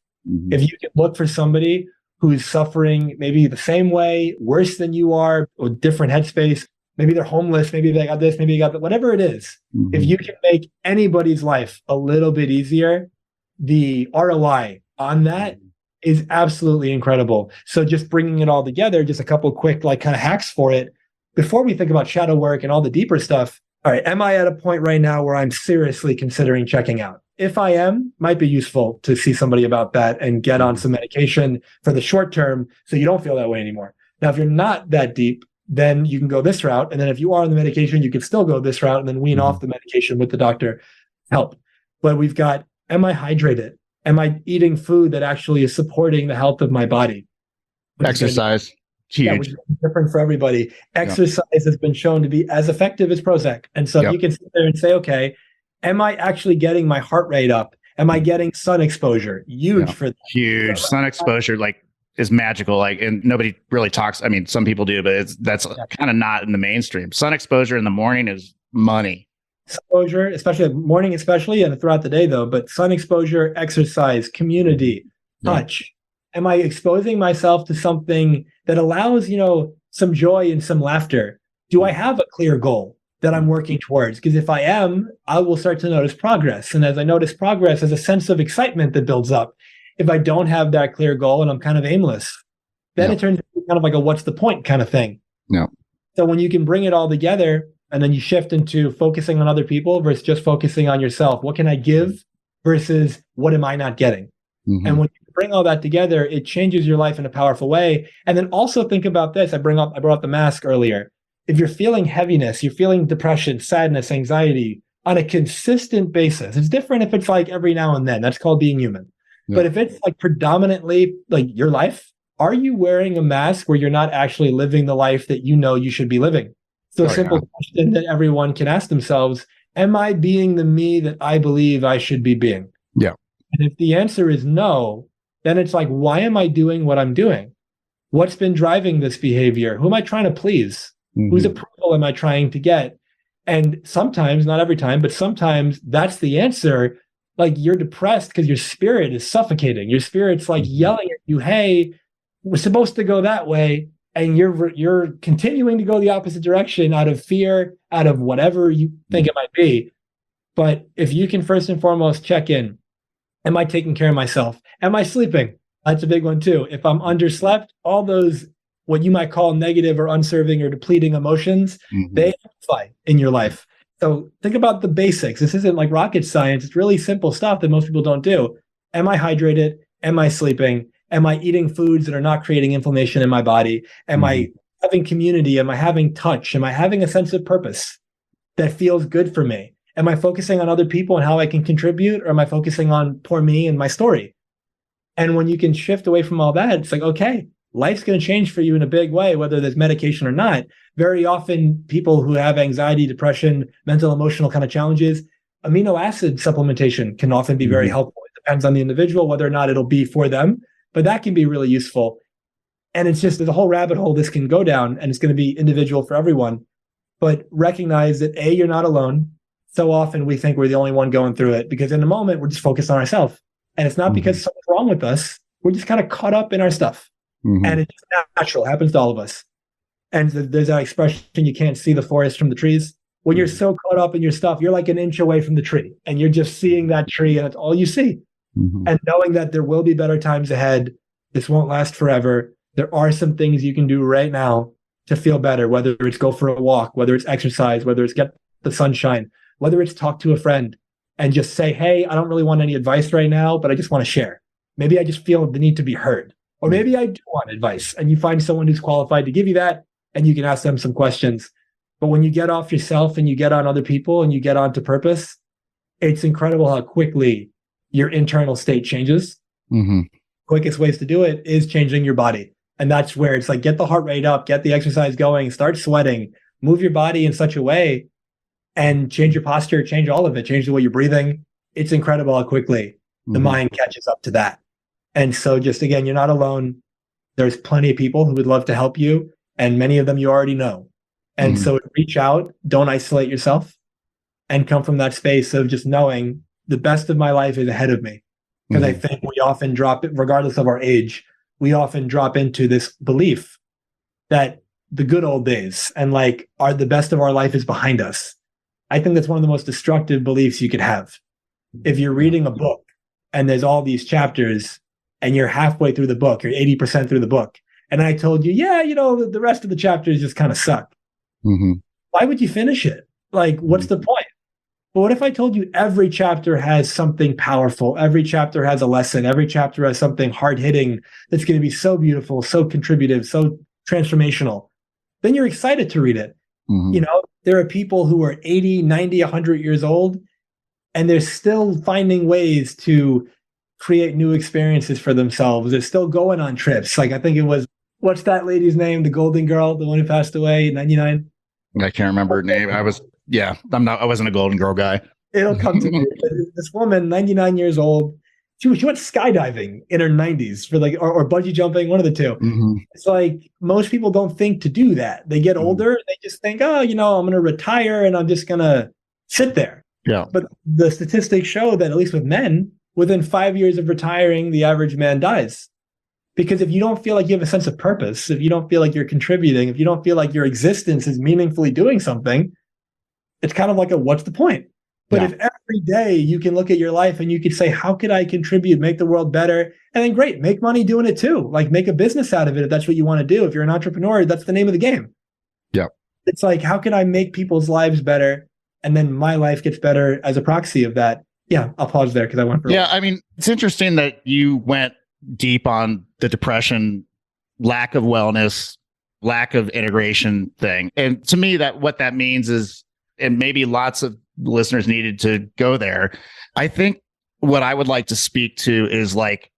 If you can look for somebody who's suffering maybe the same way, worse than you are, or different headspace, maybe they're homeless, maybe they got this, maybe they got that, whatever it is, if you can make anybody's life a little bit easier, the ROI on that is absolutely incredible. So just bringing it all together, just a couple quick like kind of hacks for it. Before we think about shadow work and all the deeper stuff, all right, am I at a point right now where I'm seriously considering checking out? If I am, might be useful to see somebody about that and get on some medication for the short term so you don't feel that way anymore. Now, if you're not that deep, then you can go this route. And then if you are on the medication, you can still go this route and then wean off the medication with the doctor help. But we've got, am I hydrated? Am I eating food that actually is supporting the health of my body? Exercise. Huge. Yeah, which is different for everybody. Exercise has been shown to be as effective as Prozac. And so you can sit there and say, okay, am I actually getting my heart rate up? Am I getting sun exposure? Huge for that. Huge. Sun exposure is magical. And nobody really talks. I mean, some people do, but that's kind of not in the mainstream. Sun exposure in the morning is money. Exposure, especially morning, and throughout the day though, but sun exposure, exercise, community, touch. Am I exposing myself to something that allows, some joy and some laughter? Do I have a clear goal that I'm working towards? Because if I am, I will start to notice progress. And as I notice progress, there's a sense of excitement that builds up. If I don't have that clear goal and I'm kind of aimless, then it turns into kind of like a what's the point kind of thing. So when you can bring it all together and then you shift into focusing on other people versus just focusing on yourself, what can I give versus what am I not getting? And when you bring all that together, it changes your life in a powerful way. And then also think about this. I brought up the mask earlier. If you're feeling heaviness, you're feeling depression, sadness, anxiety on a consistent basis, it's different if it's like every now and then. That's called being human. But if it's like predominantly like your life, are you wearing a mask where you're not actually living the life that you know you should be living? So a simple question that everyone can ask themselves, am I being the me that I believe I should be being? And if the answer is no, then it's like, why am I doing what I'm doing? What's been driving this behavior? Who am I trying to please? Whose approval am I trying to get? And sometimes, not every time, but sometimes that's the answer. Like you're depressed because your spirit is suffocating. Your spirit's like yelling at you, hey, we're supposed to go that way. And you're continuing to go the opposite direction out of fear, out of whatever you think it might be. But if you can first and foremost check in, am I taking care of myself? Am I sleeping? That's a big one too. If I'm underslept, all those what you might call negative or unserving or depleting emotions, they amplify in your life. So think about the basics. This isn't like rocket science. It's really simple stuff that most people don't do. Am I hydrated? Am I sleeping? Am I eating foods that are not creating inflammation in my body? Am I having community? Am I having touch? Am I having a sense of purpose that feels good for me? Am I focusing on other people and how I can contribute? Or am I focusing on poor me and my story? And when you can shift away from all that, it's like, okay, life's going to change for you in a big way, whether there's medication or not. Very often people who have anxiety, depression, mental, emotional kind of challenges, amino acid supplementation can often be very helpful. It depends on the individual, whether or not it'll be for them, but that can be really useful. And it's just, there's a whole rabbit hole this can go down, and it's going to be individual for everyone. But recognize that A, you're not alone. So often we think we're the only one going through it because in the moment we're just focused on ourselves. And it's not because something's wrong with us. We're just kind of caught up in our stuff. And it's natural. It happens to all of us. And there's that expression, you can't see the forest from the trees. When you're so caught up in your stuff, you're like an inch away from the tree and you're just seeing that tree and it's all you see. And knowing that there will be better times ahead, this won't last forever. There are some things you can do right now to feel better, whether it's go for a walk, whether it's exercise, whether it's get the sunshine, whether it's talk to a friend and just say, hey, I don't really want any advice right now, but I just want to share. Maybe I just feel the need to be heard. Or maybe I do want advice and you find someone who's qualified to give you that and you can ask them some questions. But when you get off yourself and you get on other people and you get onto purpose, it's incredible how quickly your internal state changes. Quickest ways to do it is changing your body. And that's where it's like, get the heart rate up, get the exercise going, start sweating, move your body in such a way and change your posture, change all of it, change the way you're breathing. It's incredible how quickly the mind catches up to that. And so just again, you're not alone. There's plenty of people who would love to help you. And many of them you already know. And so reach out, don't isolate yourself, and come from that space of just knowing the best of my life is ahead of me. Because I think we often drop it, regardless of our age, we often drop into this belief that the good old days and like the best of our life is behind us. I think that's one of the most destructive beliefs you could have. If you're reading a book and there's all these chapters and you're halfway through the book, you're 80% through the book, and I told you, yeah, the rest of the chapters just kind of suck. Why would you finish it? Like, what's the point? But what if I told you every chapter has something powerful? Every chapter has a lesson. Every chapter has something hard-hitting that's going to be so beautiful, so contributive, so transformational. Then you're excited to read it. There are people who are 80, 90, 100 years old, and they're still finding ways to create new experiences for themselves. They're still going on trips. Like, I think it was, what's that lady's name? The Golden Girl, the one who passed away, 99? I can't remember her name. I wasn't a Golden Girl guy. It'll come to me. This woman, 99 years old, she went skydiving in her 90s for like, or bungee jumping, one of the two. It's like, most people don't think to do that. They get older, and they just think, oh, I'm going to retire and I'm just going to sit there. Yeah. But the statistics show that at least with men, within 5 years of retiring, the average man dies. Because if you don't feel like you have a sense of purpose, if you don't feel like you're contributing, if you don't feel like your existence is meaningfully doing something, it's kind of like what's the point? But if every day you can look at your life and you could say, how could I contribute, make the world better? And then great, make money doing it too. Like, make a business out of it if that's what you want to do. If you're an entrepreneur, that's the name of the game. Yeah. It's like, how can I make people's lives better? And then my life gets better as a proxy of that. Yeah, I'll pause there because I went for I mean, it's interesting that you went deep on the depression, lack of wellness, lack of integration thing. And to me, what that means is, and maybe lots of listeners needed to go there. I think what I would like to speak to is like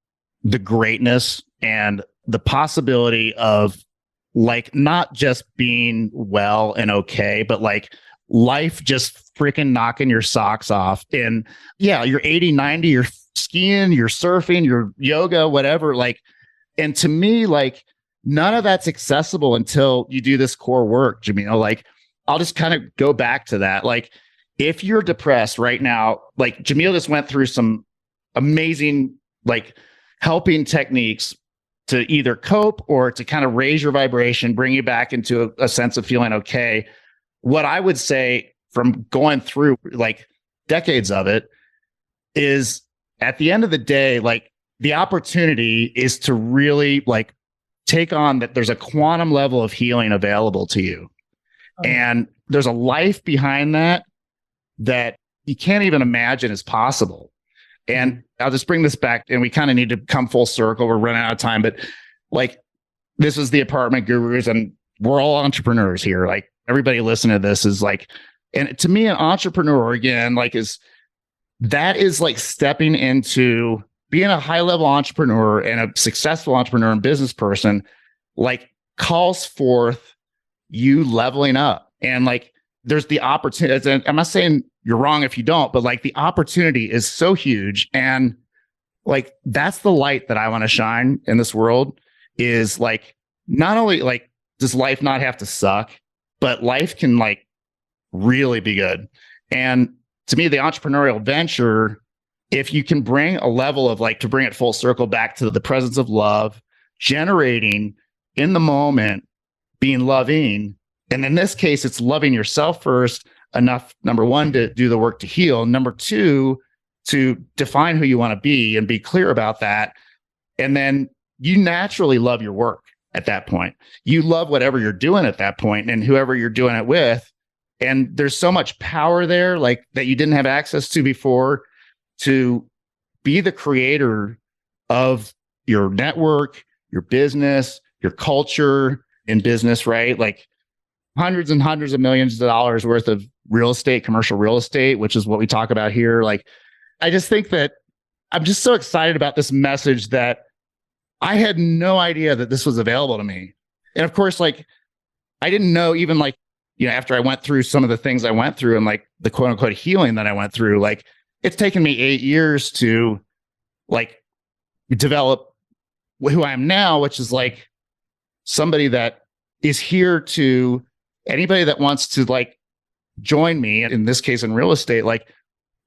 the greatness and the possibility of like not just being well and okay, but like life just freaking knocking your socks off. And yeah, you're 80, 90, you're skiing, you're surfing, you're yoga, whatever. Like, and to me, like none of that's accessible until you do this core work, Jamil. Like, I'll just kind of go back to that. Like, if you're depressed right now, like Jamil just went through some amazing, like helping techniques to either cope or to kind of raise your vibration, bring you back into a sense of feeling okay. What I would say from going through like decades of it is at the end of the day, like the opportunity is to really like take on that there's a quantum level of healing available to you. And there's a life behind that you can't even imagine is possible. And I'll just bring this back, and we kind of need to come full circle. We're running out of time, but like this is the Apartment Gurus, and we're all entrepreneurs here. Like everybody listening to this is like, and to me, an entrepreneur again, like is like stepping into being a high level entrepreneur and a successful entrepreneur and business person, like calls forth you leveling up. And like, there's the opportunity. And I'm not saying you're wrong if you don't, but like the opportunity is so huge. And like, that's the light that I want to shine in this world is like, not only like, does life not have to suck, but life can like really be good. And to me, the entrepreneurial venture, if you can bring a level of like, to bring it full circle back to the presence of love, generating in the moment being loving. And in this case, it's loving yourself first enough, number one, to do the work to heal. Number two, to define who you want to be and be clear about that. And then you naturally love your work at that point. You love whatever you're doing at that point and whoever you're doing it with. And there's so much power there, like that you didn't have access to before, to be the creator of your network, your business, your culture in business, right? Like hundreds and hundreds of millions of dollars worth of real estate, commercial real estate, which is what we talk about here. Like, I just think that I'm just so excited about this message that I had no idea that this was available to me. And of course, like, I didn't know even like, after I went through some of the things I went through and like the quote unquote healing that I went through, like it's taken me 8 years to like develop who I am now, which is like somebody that is here to anybody that wants to like join me, in this case in real estate. Like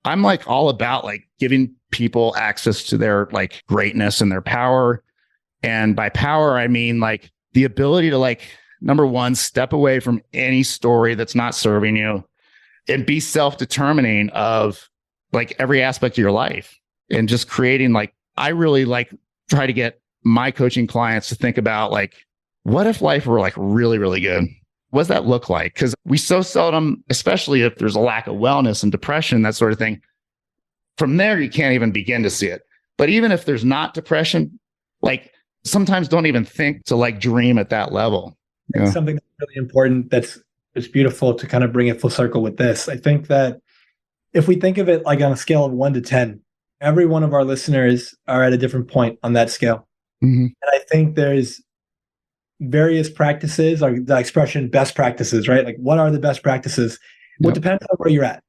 I'm like all about like giving people access to their like greatness and their power. And by power, I mean like the ability to like, number one, step away from any story that's not serving you and be self-determining of like every aspect of your life, and just creating like, I really like try to get my coaching clients to think about like, what if life were like really, really good? What does that look like? Because we so seldom, especially if there's a lack of wellness and depression, that sort of thing, from there, you can't even begin to see it. But even if there's not depression, like sometimes don't even think to like dream at that level. Yeah. Something that's really important, it's beautiful to kind of bring it full circle with this. I think that if we think of it like on a scale of 1 to 10, every one of our listeners are at a different point on that scale. Mm-hmm. And I think there's various practices, like the expression best practices, right? Like what are the best practices? Well, it depends on where you're at.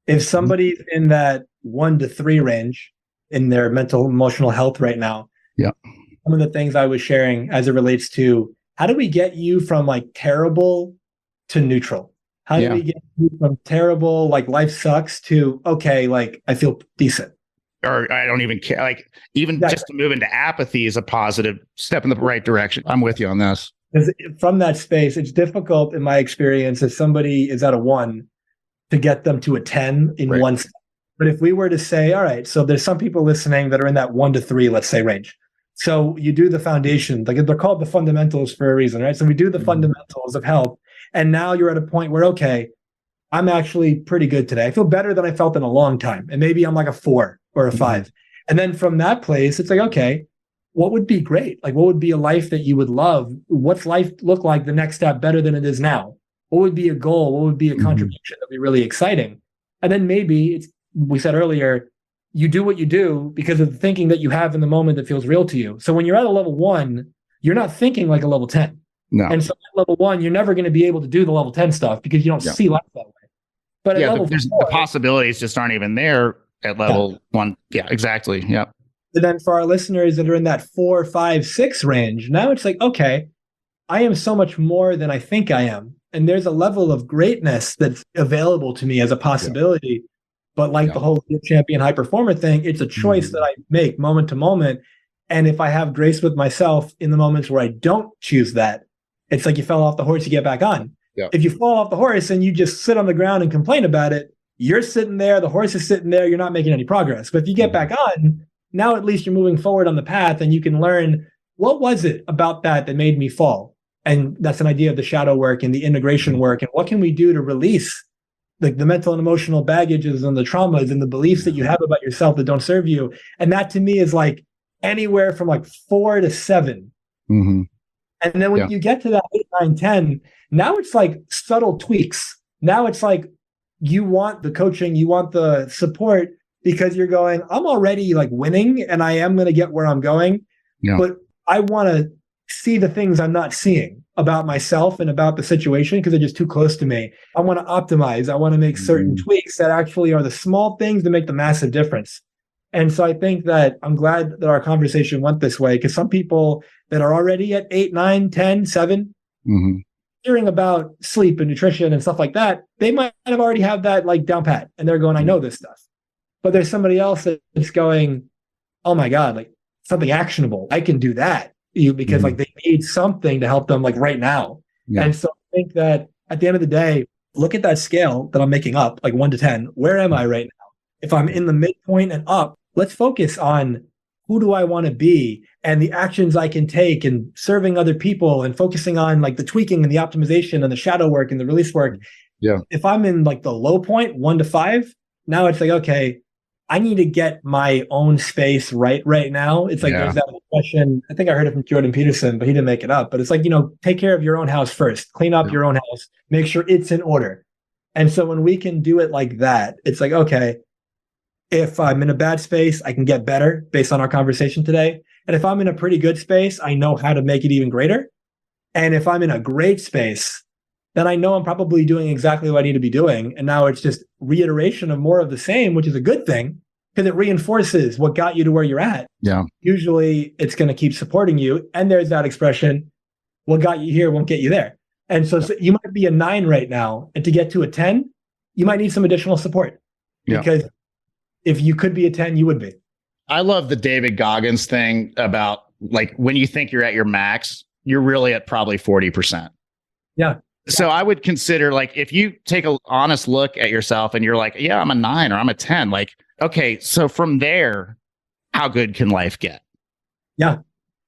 If somebody's in that 1 to 3 range in their mental, emotional health right now, some of the things I was sharing as it relates to how do we get you from like terrible to neutral? How do we get you from terrible, like life sucks, to, okay, like I feel decent? Or I don't even care. Like even just to move into apathy is a positive step in the right direction. I'm with you on this. From that space, it's difficult in my experience if somebody is at a 1 to get them to a 10 in one step. But if we were to say, all right, so there's some people listening that are in that 1 to 3, let's say, range. So you do the foundation, like they're called the fundamentals for a reason, right? So we do the fundamentals of health. And now you're at a point where, okay, I'm actually pretty good today. I feel better than I felt in a long time. And maybe I'm like a 4 or a 5. And then from that place, it's like, okay, what would be great? Like, what would be a life that you would love? What's life look like the next step better than it is now? What would be a goal? What would be a contribution that would be really exciting? And then maybe we said earlier, you do what you do because of the thinking that you have in the moment that feels real to you. So when you're at a level 1, you're not thinking like a level 10. No. And so at level 1, you're never going to be able to do the level 10 stuff because you don't see life that way. But at level 4, the possibilities just aren't even there at level 1. Yeah, exactly. Yeah. And then for our listeners that are in that 4, 5, 6 range, now it's like, okay, I am so much more than I think I am. And there's a level of greatness that's available to me as a possibility. But like the whole champion high performer thing, it's a choice that I make moment to moment. And if I have grace with myself in the moments where I don't choose that, it's like you fell off the horse, you get back on. Yeah. If you fall off the horse and you just sit on the ground and complain about it, you're sitting there, the horse is sitting there, you're not making any progress. But if you get back on, now at least you're moving forward on the path and you can learn what was it about that made me fall. And that's an idea of the shadow work and the integration work. And what can we do to release the mental and emotional baggages and the traumas and the beliefs that you have about yourself that don't serve you. And that to me is like anywhere from like 4 to 7. Mm-hmm. And then when you get to that 8, 9, 10, now it's like subtle tweaks. Now it's like you want the coaching, you want the support because you're going, I'm already like winning and I am going to get where I'm going. Yeah. But I want to see the things I'm not seeing about myself and about the situation because they're just too close to me. I want to optimize. I want to make certain tweaks that actually are the small things that make the massive difference. And so I think that I'm glad that our conversation went this way because some people that are already at 8, 9, 10, 7, hearing about sleep and nutrition and stuff like that, they might have already have that like down pat and they're going, I know this stuff. But there's somebody else that's going, oh my God, like something actionable. I can do that. Because like they need something to help them like right now. Yeah. And so I think that at the end of the day, look at that scale that I'm making up, like 1 to 10. Where am I right now? If I'm in the midpoint and up, let's focus on who do I want to be and the actions I can take and serving other people and focusing on like the tweaking and the optimization and the shadow work and the release work. Yeah. If I'm in like the low point, 1 to 5, now it's like, okay, I need to get my own space right now. It's like there's that question. I think I heard it from Jordan Peterson, but he didn't make it up. But it's like, take care of your own house first. Clean up your own house. Make sure it's in order. And so when we can do it like that, it's like, okay, if I'm in a bad space, I can get better based on our conversation today. And if I'm in a pretty good space, I know how to make it even greater. And if I'm in a great space, then I know I'm probably doing exactly what I need to be doing. And now it's just reiteration of more of the same, which is a good thing because it reinforces what got you to where you're at. Yeah. Usually it's going to keep supporting you. And there's that expression, what got you here won't get you there. And so you might be a 9 right now. And to get to a 10, you might need some additional support. Because if you could be a 10, you would be. I love the David Goggins thing about like when you think you're at your max, you're really at probably 40%. Yeah. So I would consider like if you take an honest look at yourself and you're like, yeah, I'm a 9 or I'm a 10, like, okay, so from there, how good can life get? Yeah.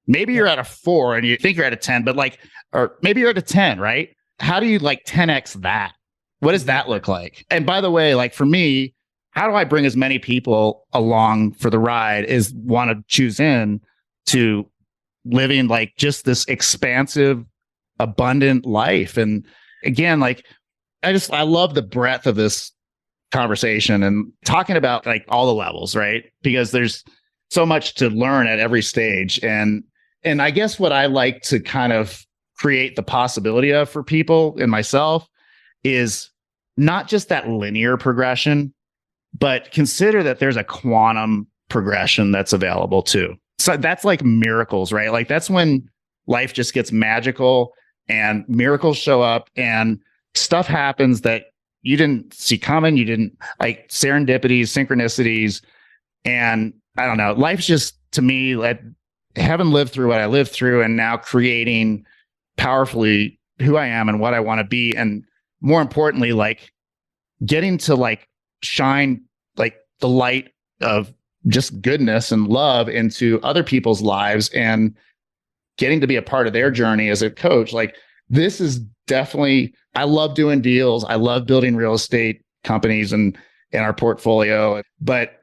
Maybe you're at a 4 and you think you're at a 10, but like, or maybe you're at a 10, right? How do you like 10x that? What does that look like? And by the way, like for me, how do I bring as many people along for the ride as want to choose in to living like just this expansive, abundant life? And again, like I love the breadth of this conversation and talking about like all the levels, right? Because there's so much to learn at every stage. And I guess what I like to kind of create the possibility of for people and myself is not just that linear progression, but consider that there's a quantum progression that's available too. So that's like miracles, right? Like that's when life just gets magical and miracles show up and stuff happens that you didn't see coming. You didn't like serendipities, synchronicities. And I don't know, life's just to me, like having lived through what I lived through and now creating powerfully who I am and what I want to be. And more importantly, like getting to like shine like the light of just goodness and love into other people's lives and getting to be a part of their journey as a coach. Like this is definitely, I love doing deals. I love building real estate companies and in our portfolio, but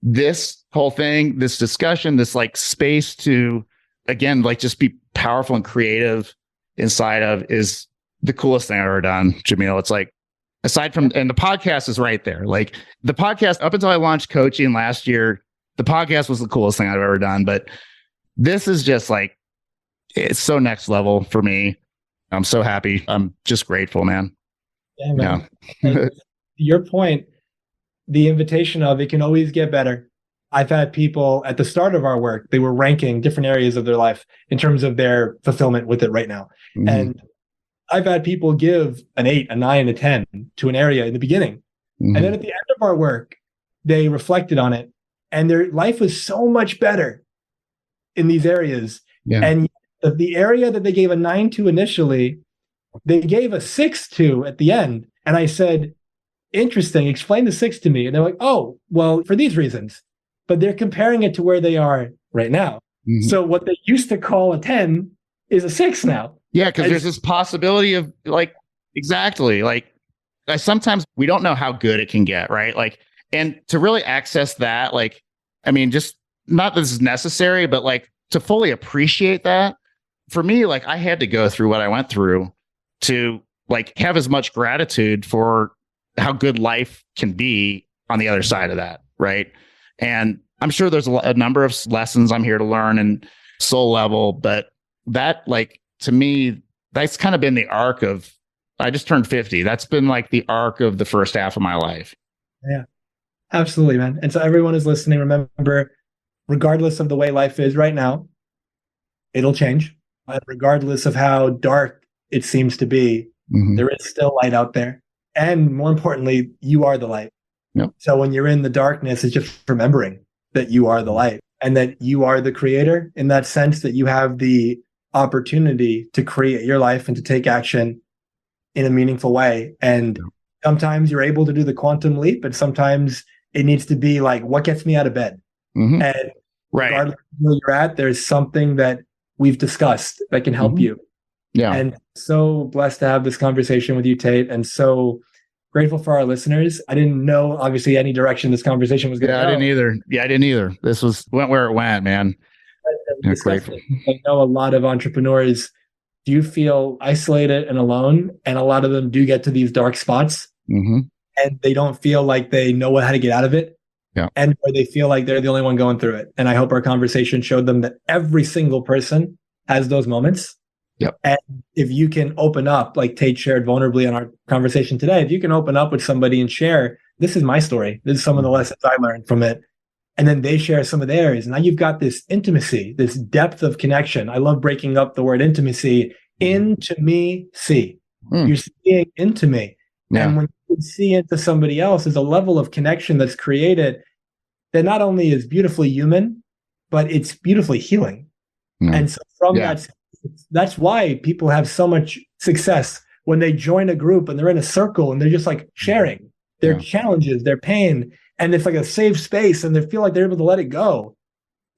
this whole thing, this discussion, this like space to, again, like just be powerful and creative inside of is the coolest thing I've ever done, Jamil. It's like, aside from, and the podcast is right there. Like the podcast, up until I launched coaching last year, the podcast was the coolest thing I've ever done. But this is just like, it's so next level for me. I'm so happy. I'm just grateful, man. Yeah, man. Yeah. To your point, the invitation of it can always get better. I've had people at the start of our work, they were ranking different areas of their life in terms of their fulfillment with it right now. Mm-hmm. And I've had people give an 8, a 9, a 10 to an area in the beginning. Mm-hmm. And then at the end of our work, they reflected on it and their life was so much better in these areas. Yeah. And the area that they gave a 9 to initially, they gave a 6 to at the end. And I said, interesting, explain the 6 to me. And they're like, oh, well, for these reasons. But they're comparing it to where they are right now. Mm-hmm. So what they used to call a 10 is a 6 now. Yeah, because there's this possibility of like, exactly, like sometimes we don't know how good it can get, right? Like, and to really access that, like, I mean, just not that this is necessary, but like to fully appreciate that, for me, like I had to go through what I went through to like have as much gratitude for how good life can be on the other side of that, right? And I'm sure there's a number of lessons I'm here to learn and soul level, but that like, to me, that's kind of been the arc of, I just turned 50. That's been like the arc of the first half of my life. Yeah, absolutely, man. And so everyone is listening, remember, regardless of the way life is right now, it'll change. And regardless of how dark it seems to be, mm-hmm. there is still light out there. And more importantly, you are the light. Yep. So when you're in the darkness, it's just remembering that you are the light and that you are the creator in that sense that you have the opportunity to create your life and to take action in a meaningful way. And sometimes you're able to do the quantum leap, and sometimes it needs to be like, what gets me out of bed? Mm-hmm. And regardless of where you're at, there's something that we've discussed that can help you. Yeah. And so blessed to have this conversation with you, Tate, and so grateful for our listeners. I didn't know, obviously, any direction this conversation was going to go. I didn't either. This went where it went, man. Grateful. I know a lot of entrepreneurs do feel isolated and alone, and a lot of them do get to these dark spots, and they don't feel like they know how to get out of it, and where they feel like they're the only one going through it. And I hope our conversation showed them that every single person has those moments. And if you can open up, like Tate shared vulnerably in our conversation today, if you can open up with somebody and share, this is my story, this is some of the lessons I learned from it, and then they share some of theirs, now you've got this intimacy, this depth of connection. I love breaking up the word intimacy into me, see. You're seeing into me. And when you see into somebody else, there's a level of connection that's created that not only is beautifully human, but it's beautifully healing. And so from that's why people have so much success when they join a group and they're in a circle and they're just like sharing their challenges, their pain, and it's like a safe space, and they feel like they're able to let it go.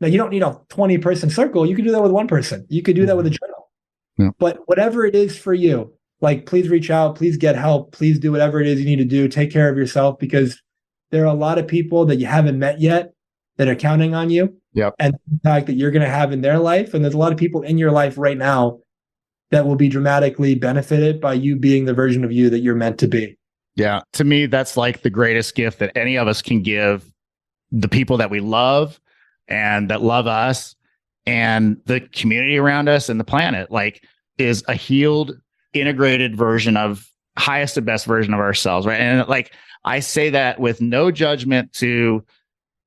Now, you don't need a 20-person circle. You can do that with one person. You could do that with a journal. But whatever it is for you, like, please reach out, please get help, please do whatever it is you need to do. Take care of yourself, because there are a lot of people that you haven't met yet that are counting on you. And the impact that you're going to have in their life. And there's a lot of people in your life right now that will be dramatically benefited by you being the version of you that you're meant to be. Yeah. To me, that's like the greatest gift that any of us can give the people that we love and that love us and the community around us and the planet, like, is a healed, integrated version of highest and best version of ourselves. Right. And like, I say that with no judgment to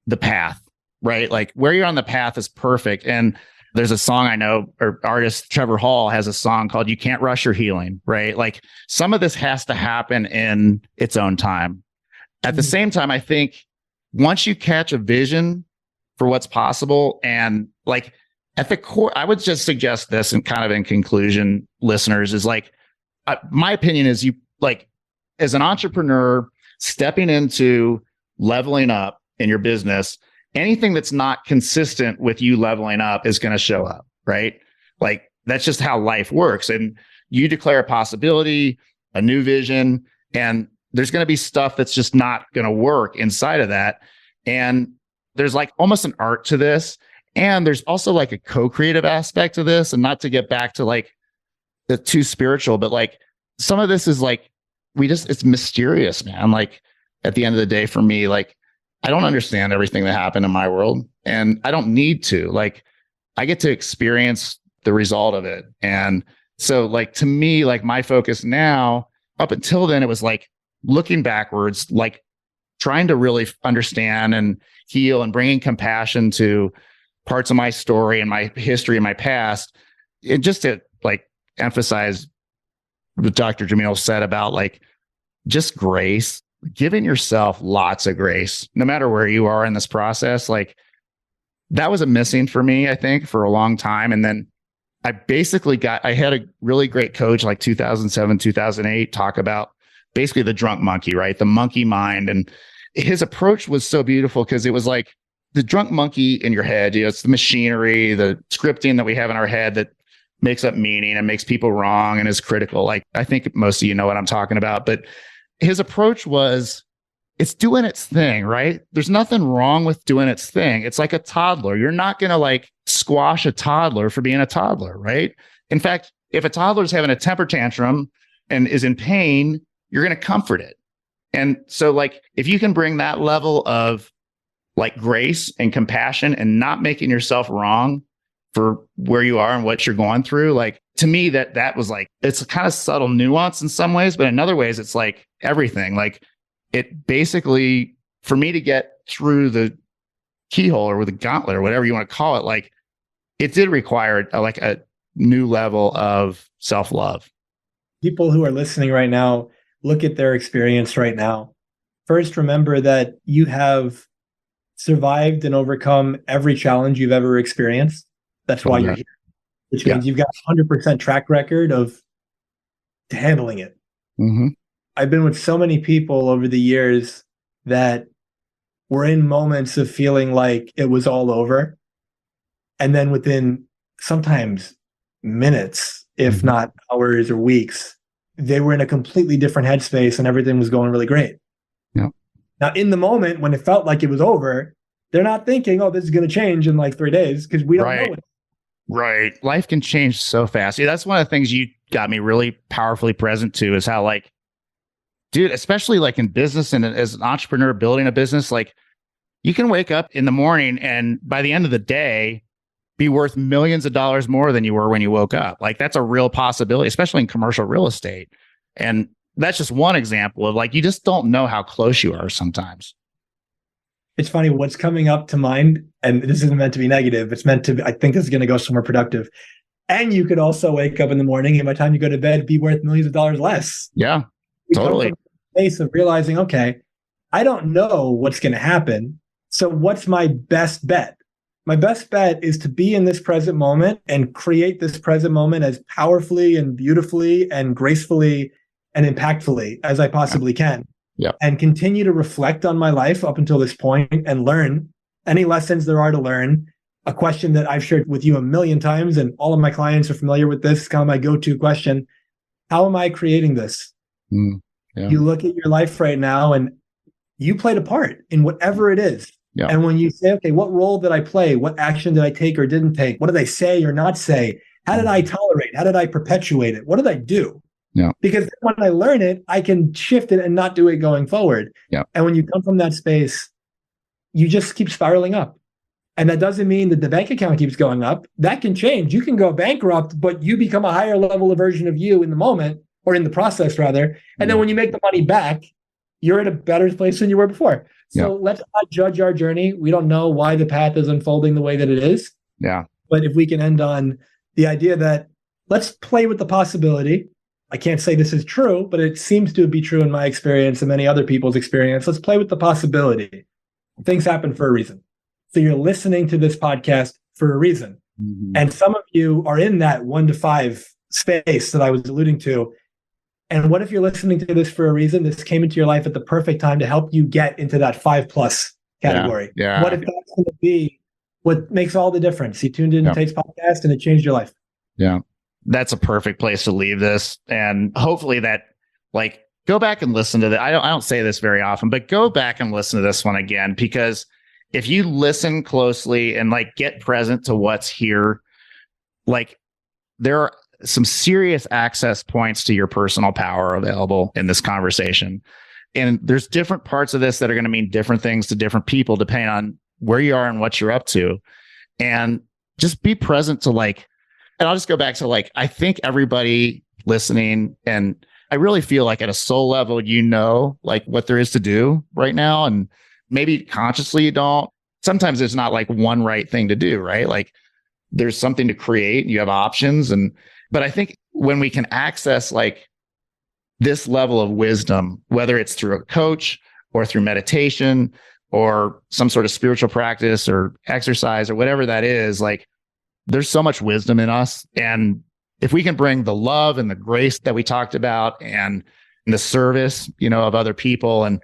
the path. Right? Like, where you're on the path is perfect. And there's a song I know, or artist Trevor Hall has a song called You Can't Rush Your Healing, right? Like, some of this has to happen in its own time. At the same time, I think once you catch a vision for what's possible, and like at the core, I would just suggest this, and kind of in conclusion, listeners, is like, my opinion is, you like, as an entrepreneur stepping into leveling up in your business, anything that's not consistent with you leveling up is going to show up, right? Like, that's just how life works. And you declare a possibility, a new vision, and there's going to be stuff that's just not going to work inside of that. And there's like almost an art to this. And there's also like a co-creative aspect to this. And not to get back to like the too spiritual, but like some of this is like, it's mysterious, man. Like, at the end of the day, for me, like, I don't understand everything that happened in my world, and I don't need to. Like, I get to experience the result of it. And so, like, to me, like, my focus now, up until then, it was like looking backwards, like trying to really understand and heal and bringing compassion to parts of my story and my history and my past. And just to like emphasize what Dr. Jamil said about like just grace, giving yourself lots of grace, no matter where you are in this process. Like, that was a missing for me, I think, for a long time. And then I had a really great coach like 2007, 2008 talk about basically the drunk monkey, right? The monkey mind. And his approach was so beautiful, because it was like the drunk monkey in your head, it's the machinery, the scripting that we have in our head that makes up meaning and makes people wrong and is critical. Like, I think most of you know what I'm talking about, but his approach was, it's doing its thing, right? There's nothing wrong with doing its thing. It's like a toddler. You're not going to like squash a toddler for being a toddler, right? In fact, if a toddler is having a temper tantrum and is in pain, you're going to comfort it. And so like, if you can bring that level of like grace and compassion and not making yourself wrong for where you are and what you're going through, like, to me, that was like, it's a kind of subtle nuance in some ways, but in other ways, it's like everything. Like, it basically, for me to get through the keyhole or with the gauntlet or whatever you want to call it, like, it did require like a new level of self-love. People who are listening right now, look at their experience right now. First, remember that you have survived and overcome every challenge you've ever experienced. That's why you're here. which means you've got a 100% track record of handling it. Mm-hmm. I've been with so many people over the years that were in moments of feeling like it was all over. And then within sometimes minutes, if not hours or weeks, they were in a completely different headspace and everything was going really great. Yeah. Now, in the moment when it felt like it was over, they're not thinking, oh, this is going to change in like 3 days, because we don't know it. Right. Life can change so fast. Yeah, that's one of the things you got me really powerfully present to, is how, like, dude, especially like in business and as an entrepreneur building a business, like, you can wake up in the morning and by the end of the day be worth millions of dollars more than you were when you woke up. Like, that's a real possibility, especially in commercial real estate. And that's just one example of, like, you just don't know how close you are sometimes. It's funny, what's coming up to mind, and this isn't meant to be negative, it's meant to, I think this is going to go somewhere productive. And you could also wake up in the morning and by the time you go to bed, be worth millions of dollars less. Yeah, totally. Place of realizing, okay, I don't know what's going to happen. So what's my best bet? My best bet is to be in this present moment and create this present moment as powerfully and beautifully and gracefully and impactfully as I possibly can. Yeah. And continue to reflect on my life up until this point and learn any lessons there are to learn. A question that I've shared with you a million times, and all of my clients are familiar with this, kind of my go-to question. How am I creating this? Yeah. You look at your life right now and you played a part in whatever it is. Yeah. And when you say, okay, what role did I play? What action did I take or didn't take? What did I say or not say? How did I tolerate? How did I perpetuate it? What did I do? Yeah. Because when I learn it, I can shift it and not do it going forward. Yeah. And when you come from that space, you just keep spiraling up. And that doesn't mean that the bank account keeps going up. That can change. You can go bankrupt, but you become a higher level of version of you in the moment, or in the process rather. And then when you make the money back, you're in a better place than you were before. So let's not judge our journey. We don't know why the path is unfolding the way that it is. Yeah. But if we can end on the idea that let's play with the possibility. I can't say this is true, but it seems to be true in my experience and many other people's experience. Let's play with the possibility. Things happen for a reason. So you're listening to this podcast for a reason. And some of you are in that 1 to 5 space that I was alluding to. And what if you're listening to this for a reason? This came into your life at the perfect time to help you get into that 5+ category. Yeah. What if that's going to be what makes all the difference? You tuned into Tate's podcast and it changed your life. Yeah. That's a perfect place to leave this. And hopefully that, like, go back and listen to that. I don't say this very often, but go back and listen to this one again, because if you listen closely and, like, get present to what's here, like, there are some serious access points to your personal power available in this conversation. And there's different parts of this that are going to mean different things to different people, depending on where you are and what you're up to. And just be present to, like, and I'll just go back to, like, I think everybody listening, and I really feel like at a soul level, like, what there is to do right now. And maybe consciously you don't. Sometimes there's not, like, one right thing to do, right? Like, there's something to create, you have options. But I think when we can access, like, this level of wisdom, whether it's through a coach or through meditation or some sort of spiritual practice or exercise or whatever that is, like, there's so much wisdom in us. And if we can bring the love and the grace that we talked about and the service, of other people, and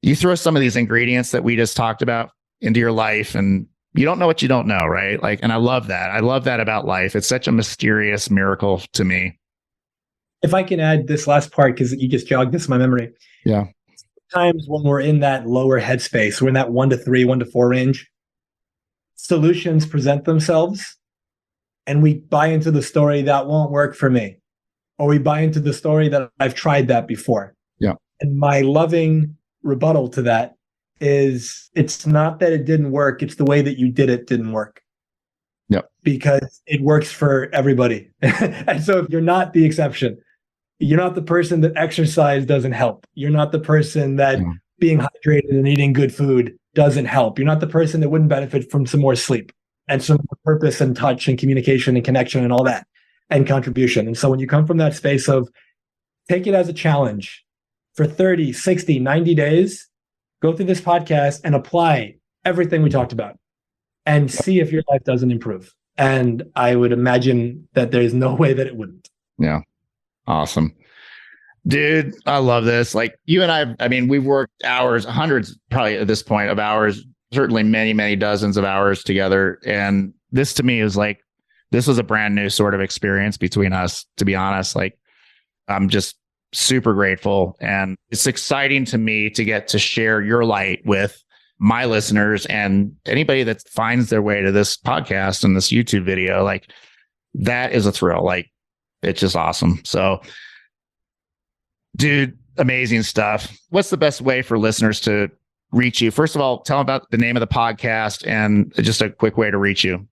you throw some of these ingredients that we just talked about into your life, and you don't know what you don't know, right? Like, and I love that. I love that about life. It's such a mysterious miracle to me. If I can add this last part, because you just jogged this in my memory. Yeah. Times when we're in that lower headspace, we're in that 1 to 3, 1 to 4 range, solutions present themselves, and we buy into the story that won't work for me, or we buy into the story that I've tried that before. Yeah. And my loving rebuttal to that is, it's not that it didn't work, it's the way that you did it didn't work. Yep. Because it works for everybody. And so if you're not the exception, you're not the person that exercise doesn't help. You're not the person that being hydrated and eating good food doesn't help. You're not the person that wouldn't benefit from some more sleep and some more purpose and touch and communication and connection and all that and contribution. And so when you come from that space of take it as a challenge for 30, 60, 90 days, go through this podcast and apply everything we talked about and see if your life doesn't improve. And I would imagine that there's no way that it wouldn't. Yeah. Awesome. Dude, I love this. Like you and I mean, we've worked hours, hundreds probably at this point of hours, certainly many, many dozens of hours together. And this to me is like, this was a brand new sort of experience between us, to be honest. Like, I'm just super grateful. And it's exciting to me to get to share your light with my listeners and anybody that finds their way to this podcast and this YouTube video. Like, that is a thrill. Like, it's just awesome. So, dude, amazing stuff. What's the best way for listeners to reach you? First of all, tell them about the name of the podcast and just a quick way to reach you.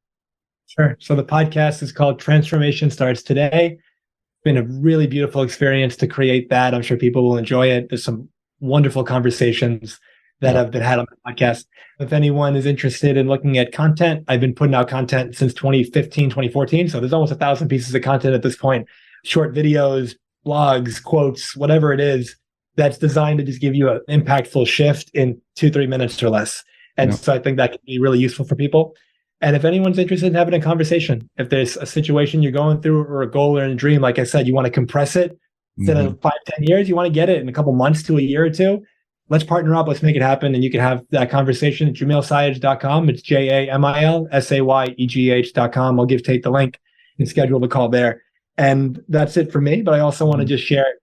Sure. So the podcast is called Transformation Starts Today. It's been a really beautiful experience to create that. I'm sure people will enjoy it. There's some wonderful conversations that have been had on the podcast. If anyone is interested in looking at content, I've been putting out content since 2015, 2014. So there's almost 1,000 pieces of content at this point. Short videos, blogs, quotes, whatever it is, that's designed to just give you an impactful shift in 2-3 minutes or less. And so I think that can be really useful for people. And if anyone's interested in having a conversation, if there's a situation you're going through or a goal or a dream, like I said, you want to compress it instead of 5-10 years, you want to get it in a couple months to a year or two, let's partner up, let's make it happen. And you can have that conversation at jamilsayegh.com. It's JAMILSAYEGH.com. I'll give Tate the link and schedule the call there. And that's it for me. But I also want to just share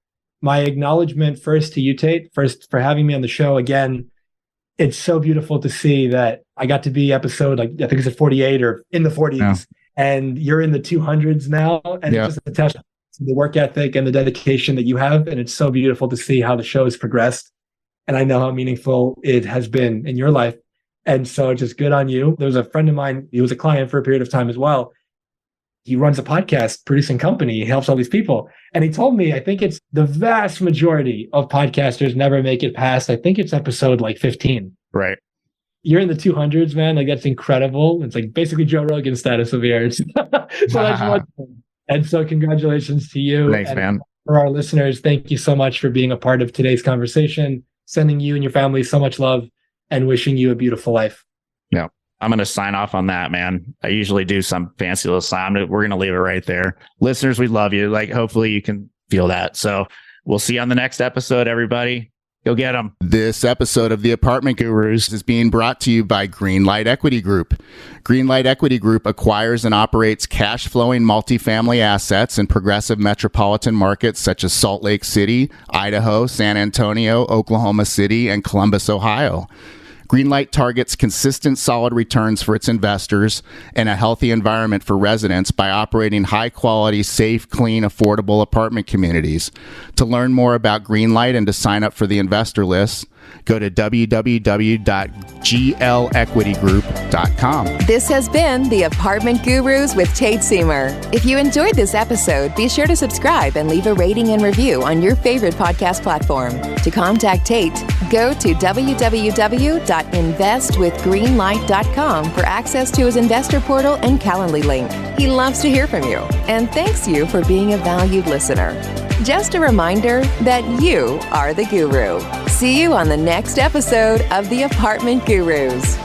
my acknowledgement first to you, Tate, first for having me on the show again. It's so beautiful to see that I got to be episode, like I think it's at 48 or in the 40s, and you're in the 200s now. And it's just a testament to the work ethic and the dedication that you have. And it's so beautiful to see how the show has progressed. And I know how meaningful it has been in your life. And so just good on you. There was a friend of mine, he was a client for a period of time as well. He runs a podcast producing company. He helps all these people. And he told me, I think it's the vast majority of podcasters never make it past, I think it's episode like 15. Right. You're in the 200s, man. Like, that's incredible. It's like basically Joe Rogan status of yours. And so congratulations to you. Thanks, man. For our listeners, thank you so much for being a part of today's conversation, sending you and your family so much love and wishing you a beautiful life. Yeah. I'm going to sign off on that, man. I usually do some fancy little sign. We're going to leave it right there. Listeners, we love you. Like, hopefully you can feel that. So we'll see you on the next episode, everybody. Go get them. This episode of The Apartment Gurus is being brought to you by Greenlight Equity Group. Greenlight Equity Group acquires and operates cash-flowing multifamily assets in progressive metropolitan markets such as Salt Lake City, Idaho, San Antonio, Oklahoma City, and Columbus, Ohio. Greenlight targets consistent, solid returns for its investors and a healthy environment for residents by operating high-quality, safe, clean, affordable apartment communities. To learn more about Greenlight and to sign up for the investor list, go to www.glequitygroup.com. This has been The Apartment Gurus with Tate Siemer. If you enjoyed this episode, be sure to subscribe and leave a rating and review on your favorite podcast platform. To contact Tate, go to www.investwithgreenlight.com for access to his investor portal and Calendly link. He loves to hear from you and thanks you for being a valued listener. Just a reminder that you are the guru. See you on the next episode of The Apartment Gurus.